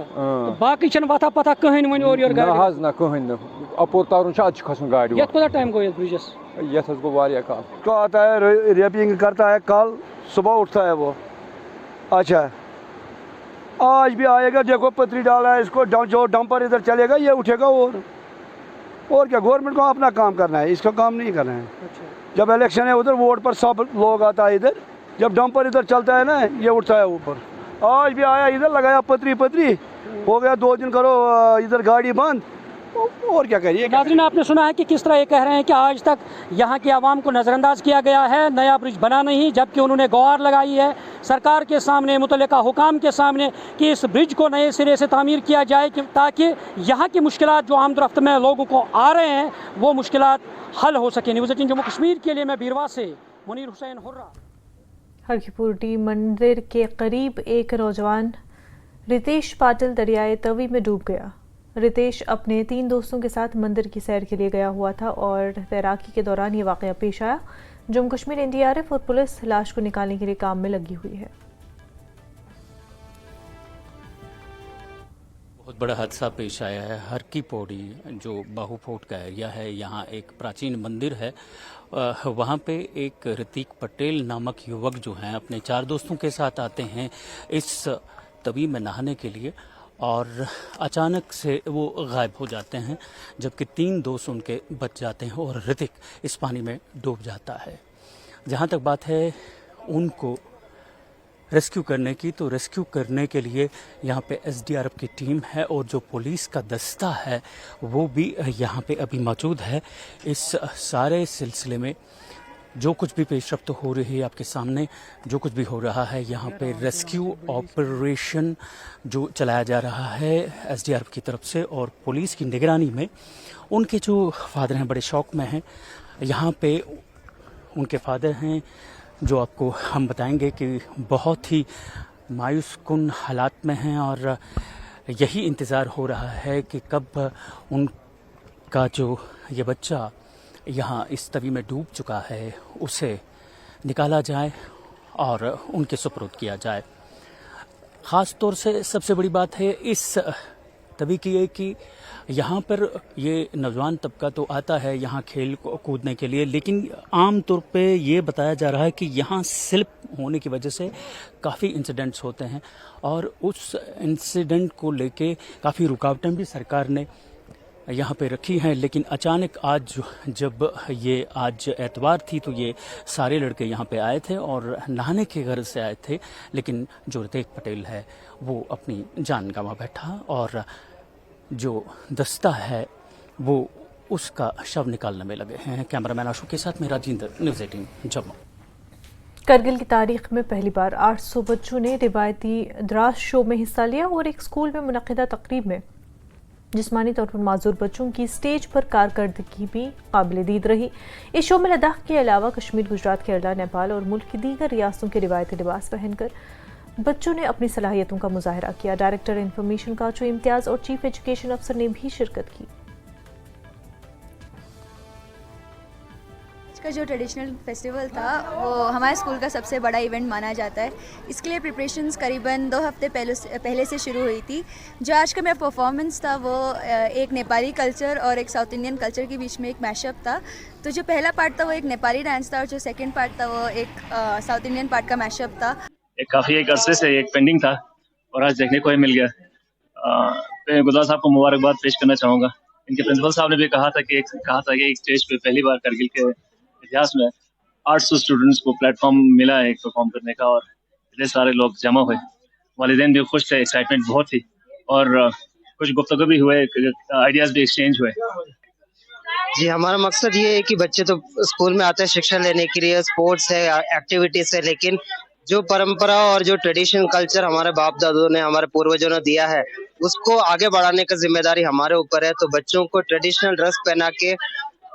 H: बाकी छन वता पता कहीं वन और योर गाड़ी
U: ना हज ना कहीं न अपोर तारुन आज खसन गाड़ी
H: ये कोदा टाइम गो ब्रिजेस
U: ये हज गो वारिया काल
W: तो आता है रैपिंग करता है, कल सुबह उठता है वो। अच्छा आज भी आएगा, देखो पतरी डाला है इसको, जो डंपर इधर चलेगा ये उठेगा और क्या। गवर्नमेंट को अपना काम करना है, इसका काम नहीं करना है। जब इलेक्शन है उधर वोट पर सब लोग आता है इधर, जब डंपर इधर चलता है ना ये उठता है ऊपर। आज भी आया इधर लगाया पतरी हो गया 2 दिन करो इधर गाड़ी बंद और क्या करिए।
H: नाज़रीन आपने सुना है कि किस तरह ये कह रहे हैं कि आज तक यहाँ की आवाम को नज़रअंदाज किया गया है, नया ब्रिज बना नहीं, जबकि उन्होंने गुहार लगाई है सरकार के सामने, मुतल्लिका हुकाम के सामने कि इस ब्रिज को नए सिरे से तामीर किया जाए ताकि यहाँ की मुश्किलात जो आमदरफ्त में लोगों को आ रहे हैं वो मुश्किलात हल हो सके। न्यूज़ 18 जम्मू कश्मीर के लिए मैं बीरवा से मुनीर हुसैन हुर्रा।
A: हरकीपुर मंदिर के करीब एक नौजवान रितेश पाटिल दरियाए तवी में डूब गया। रितेश अपने 3 दोस्तों के साथ मंदिर की सैर के लिए गया हुआ था और तैराकी के दौरान ये वाक़या पेश आया। जम्मू कश्मीर NDRF और पुलिस लाश को निकालने के लिए काम में लगी हुई है।
Q: बहुत बड़ा हादसा पेश आया है। हर की पौड़ी जो बाहू फोर्ट का एरिया है, यहाँ एक प्राचीन मंदिर है। वहाँ पे एक ऋतिक पटेल नामक युवक जो हैं अपने 4 दोस्तों के साथ आते हैं इस तवी में नहाने के लिए और अचानक से वो गायब हो जाते हैं, जबकि 3 दोस्त उनके बच जाते हैं और ऋतिक इस पानी में डूब जाता है। जहाँ तक बात है उनको रेस्क्यू करने की, तो रेस्क्यू करने के लिए यहाँ पे SDRF की टीम है और जो पुलिस का दस्ता है वो भी यहाँ पे अभी मौजूद है। इस सारे सिलसिले में जो कुछ भी पेशरफ्त हो रही है आपके सामने, जो कुछ भी हो रहा है यहाँ पे रेस्क्यू ऑपरेशन जो चलाया जा रहा है SDRF की तरफ से और पुलिस की निगरानी में। उनके जो फादर हैं बड़े शौक में हैं। यहाँ पे उनके फादर हैं जो आपको हम बताएंगे कि बहुत ही मायूस कुन हालात में हैं और यही इंतज़ार हो रहा है कि कब उनका जो ये बच्चा यहाँ इस तवी में डूब चुका है उसे निकाला जाए और उनके सुपुर्द किया जाए। ख़ास तौर से सबसे बड़ी बात है इस तभी की है कि यहाँ पर ये नौजवान तबका तो आता है यहाँ खेल कूदने के लिए, लेकिन आम तौर पे ये बताया जा रहा है कि यहाँ स्लिप होने की वजह से काफ़ी इंसिडेंट्स होते हैं और उस इंसिडेंट को लेके काफ़ी रुकावटें भी सरकार ने यहाँ पे रखी हैं। लेकिन अचानक आज जब ये आज एतवार थी तो ये सारे लड़के यहाँ पे आए थे और नहाने के गर्ज से आए थे, लेकिन जो ऋतिक पटेल है वो अपनी जान गंवा बैठा और जो दस्ता है वो उसका शव निकालने में लगे हैं। कैमरामैन अशोक के साथ मेरा जिंदर, न्यूज़ 18 जम्मू।
A: करगिल की तारीख में पहली बार 800 बच्चों ने रिवायती द्रास शो में हिस्सा लिया और एक स्कूल में मुनक़िदा तकरीब में जिस्मानी तौर पर माजूर बच्चों की स्टेज पर कारकर्दगी भी काबिल दीद रही। इस शो में लद्दाख के अलावा कश्मीर, गुजरात, केरला, नेपाल और मुल्क की दीगर रियासतों के रिवायती लिबास पहनकर बच्चों ने अपनी सलाहियतों का मुजाहरा किया। डायरेक्टर इन्फॉर्मेशन काचू इम्तियाज़ और चीफ एजुकेशन अफसर ने भी शिरकत की।
B: का जो ट्रेडिशनल फेस्टिवल था वो हमारे स्कूल का सबसे बड़ा इवेंट माना जाता है। इसके लिए प्रिपरेशंस करीबन 2 हफ्ते पहले से शुरू हुई थी। जो आज का मेरा परफॉर्मेंस था वो एक नेपाली कल्चर और एक साउथ इंडियन कल्चर के बीच में एक मैशअप था। तो जो पहला पार्ट था वो एक नेपाली डांस था और जो सेकंड पार्ट था वो एक साउथ इंडियन पार्ट का मैशअप था।
C: काफ़ी एक अरसे से एक पेंडिंग था और आज देखने को ही मिल गया। गुलजार साहब को मुबारकबाद पेश करना चाहूँगा। इनके प्रिंसिपल साहब ने भी कहा था कि एक स्टेज पे पहली बार करगिल के इतिहास में 800 स्टूडेंट्स को प्लेटफॉर्म मिला है एक परफॉर्म करने का और इतने सारे लोग जमा हुए। वालिदैन भी खुश थे, एक्साइटमेंट बहुत थी और कुछ गुफ्तगू भी हुए, आइडियाज भी एक्सचेंज हुए।
D: जी, हमारा मकसद ये है कि बच्चे तो स्कूल में आते हैं शिक्षा लेने के लिए, स्पोर्ट्स है, एक्टिविटीज है, लेकिन जो परंपरा और जो ट्रेडिशन कल्चर हमारे बाप दादों ने, हमारे पूर्वजों ने दिया है उसको आगे बढ़ाने की जिम्मेदारी हमारे ऊपर है। तो बच्चों को ट्रेडिशनल ड्रेस पहना के,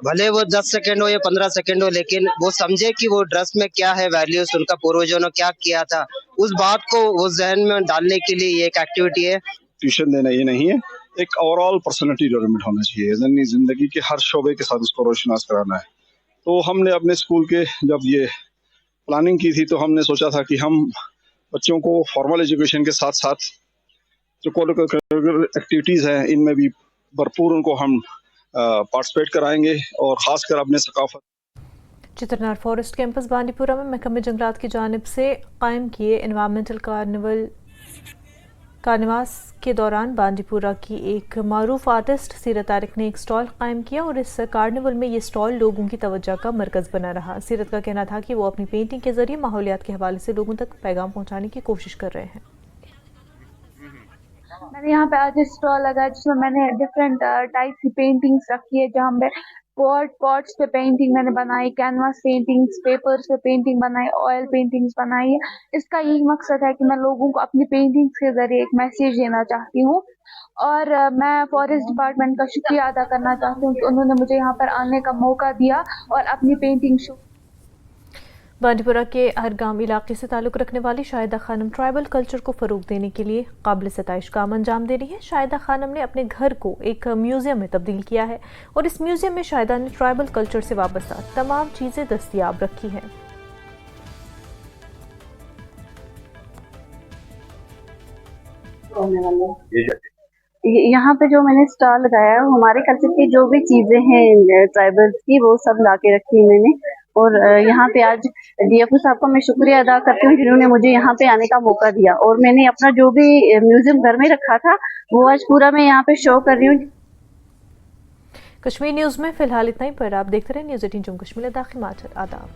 D: भले वो 10 सेकंड हो या 15 सेकंड हो, लेकिन वो समझे कि वो ड्रेस में क्या है वैल्यूज, उनका पूर्वजों ने क्या किया था, उस बात को वो जहन में डालने के लिए ये एक एक्टिविटी है।
X: ट्यूशन देना ये नहीं है, एक ओवरऑल पर्सनालिटी डेवलपमेंट होना चाहिए। जिंदगी के हर शोबे के साथ उसको रोशनास कराना है। तो हमने अपने स्कूल के जब ये प्लानिंग की थी तो हमने सोचा था कि हम बच्चों को फॉर्मल एजुकेशन के साथ साथ जो करिकुलर एक्टिविटीज हैं इनमें भी भरपूर उनको हम पार्टिसिपेट कराएंगे और खासकर अपने सकाफत।
A: चित्रनार फॉरेस्ट कैंपस बांडीपुरा में महकमे जंगलात की जानिब से कायम किए एनवायरमेंटल कार्निवास के दौरान बांडीपुरा की एक मारूफ आर्टिस्ट सीरत तारिक ने एक स्टॉल कायम किया और इस कार्निवल में ये स्टॉल लोगों की तवज्जो का मरकज़ बना रहा। सीरत का कहना था कि वो अपनी पेंटिंग के जरिए माहौलियात के हवाले से लोगों तक पैगाम पहुंचाने की कोशिश कर रहे हैं।
Y: मैंने यहाँ पे आज स्टॉल लगाया जिसमें मैंने डिफरेंट टाइप की पेंटिंग्स रखी है, जहाँ पे पॉट्स पे पेंटिंग मैंने बनाई, कैनवास पेंटिंग्स, पेपर्स पे पेंटिंग बनाई, ऑयल पेंटिंग्स बनाई है। इसका यही मकसद है कि मैं लोगों को अपनी पेंटिंग्स के जरिए एक मैसेज देना चाहती हूँ और मैं फॉरेस्ट डिपार्टमेंट का शुक्रिया अदा करना चाहती हूँ कि उन्होंने मुझे यहाँ पर आने का मौका दिया और अपनी पेंटिंग शो।
A: बांडीपुरा के हरगाम इलाके से ताल्लुक़ रखने वाली शाहिदा खानम ट्राइबल कल्चर को फ़रोग़ देने के लिए काबिल सताइश काम अंजाम दे रही है। शाहिदा खानम ने अपने घर को एक म्यूज़ियम में तब्दील किया है और इस म्यूज़ियम में शाहिदा ने ट्राइबल कल्चर से वाबस्ता तमाम चीज़ें दस्तयाब रखी हैं।
Y: यहाँ पे जो मैंने स्टॉल लगाया है हमारे कल्चर की जो भी चीजें हैं ट्राइबल्स की वो सब ला के रखी है मैंने। और यहाँ पे आज डीएफओ साहब का मैं शुक्रिया अदा करती हूँ जिन्होंने मुझे यहाँ पे आने का मौका दिया और मैंने अपना जो भी म्यूजियम घर में रखा था वो आज पूरा मैं यहाँ पे शो कर रही हूँ।
A: कश्मीर न्यूज़ में फिलहाल इतना ही, पर आप देखते रहे न्यूज़ 18 जम्मू कश्मीर। आदाब।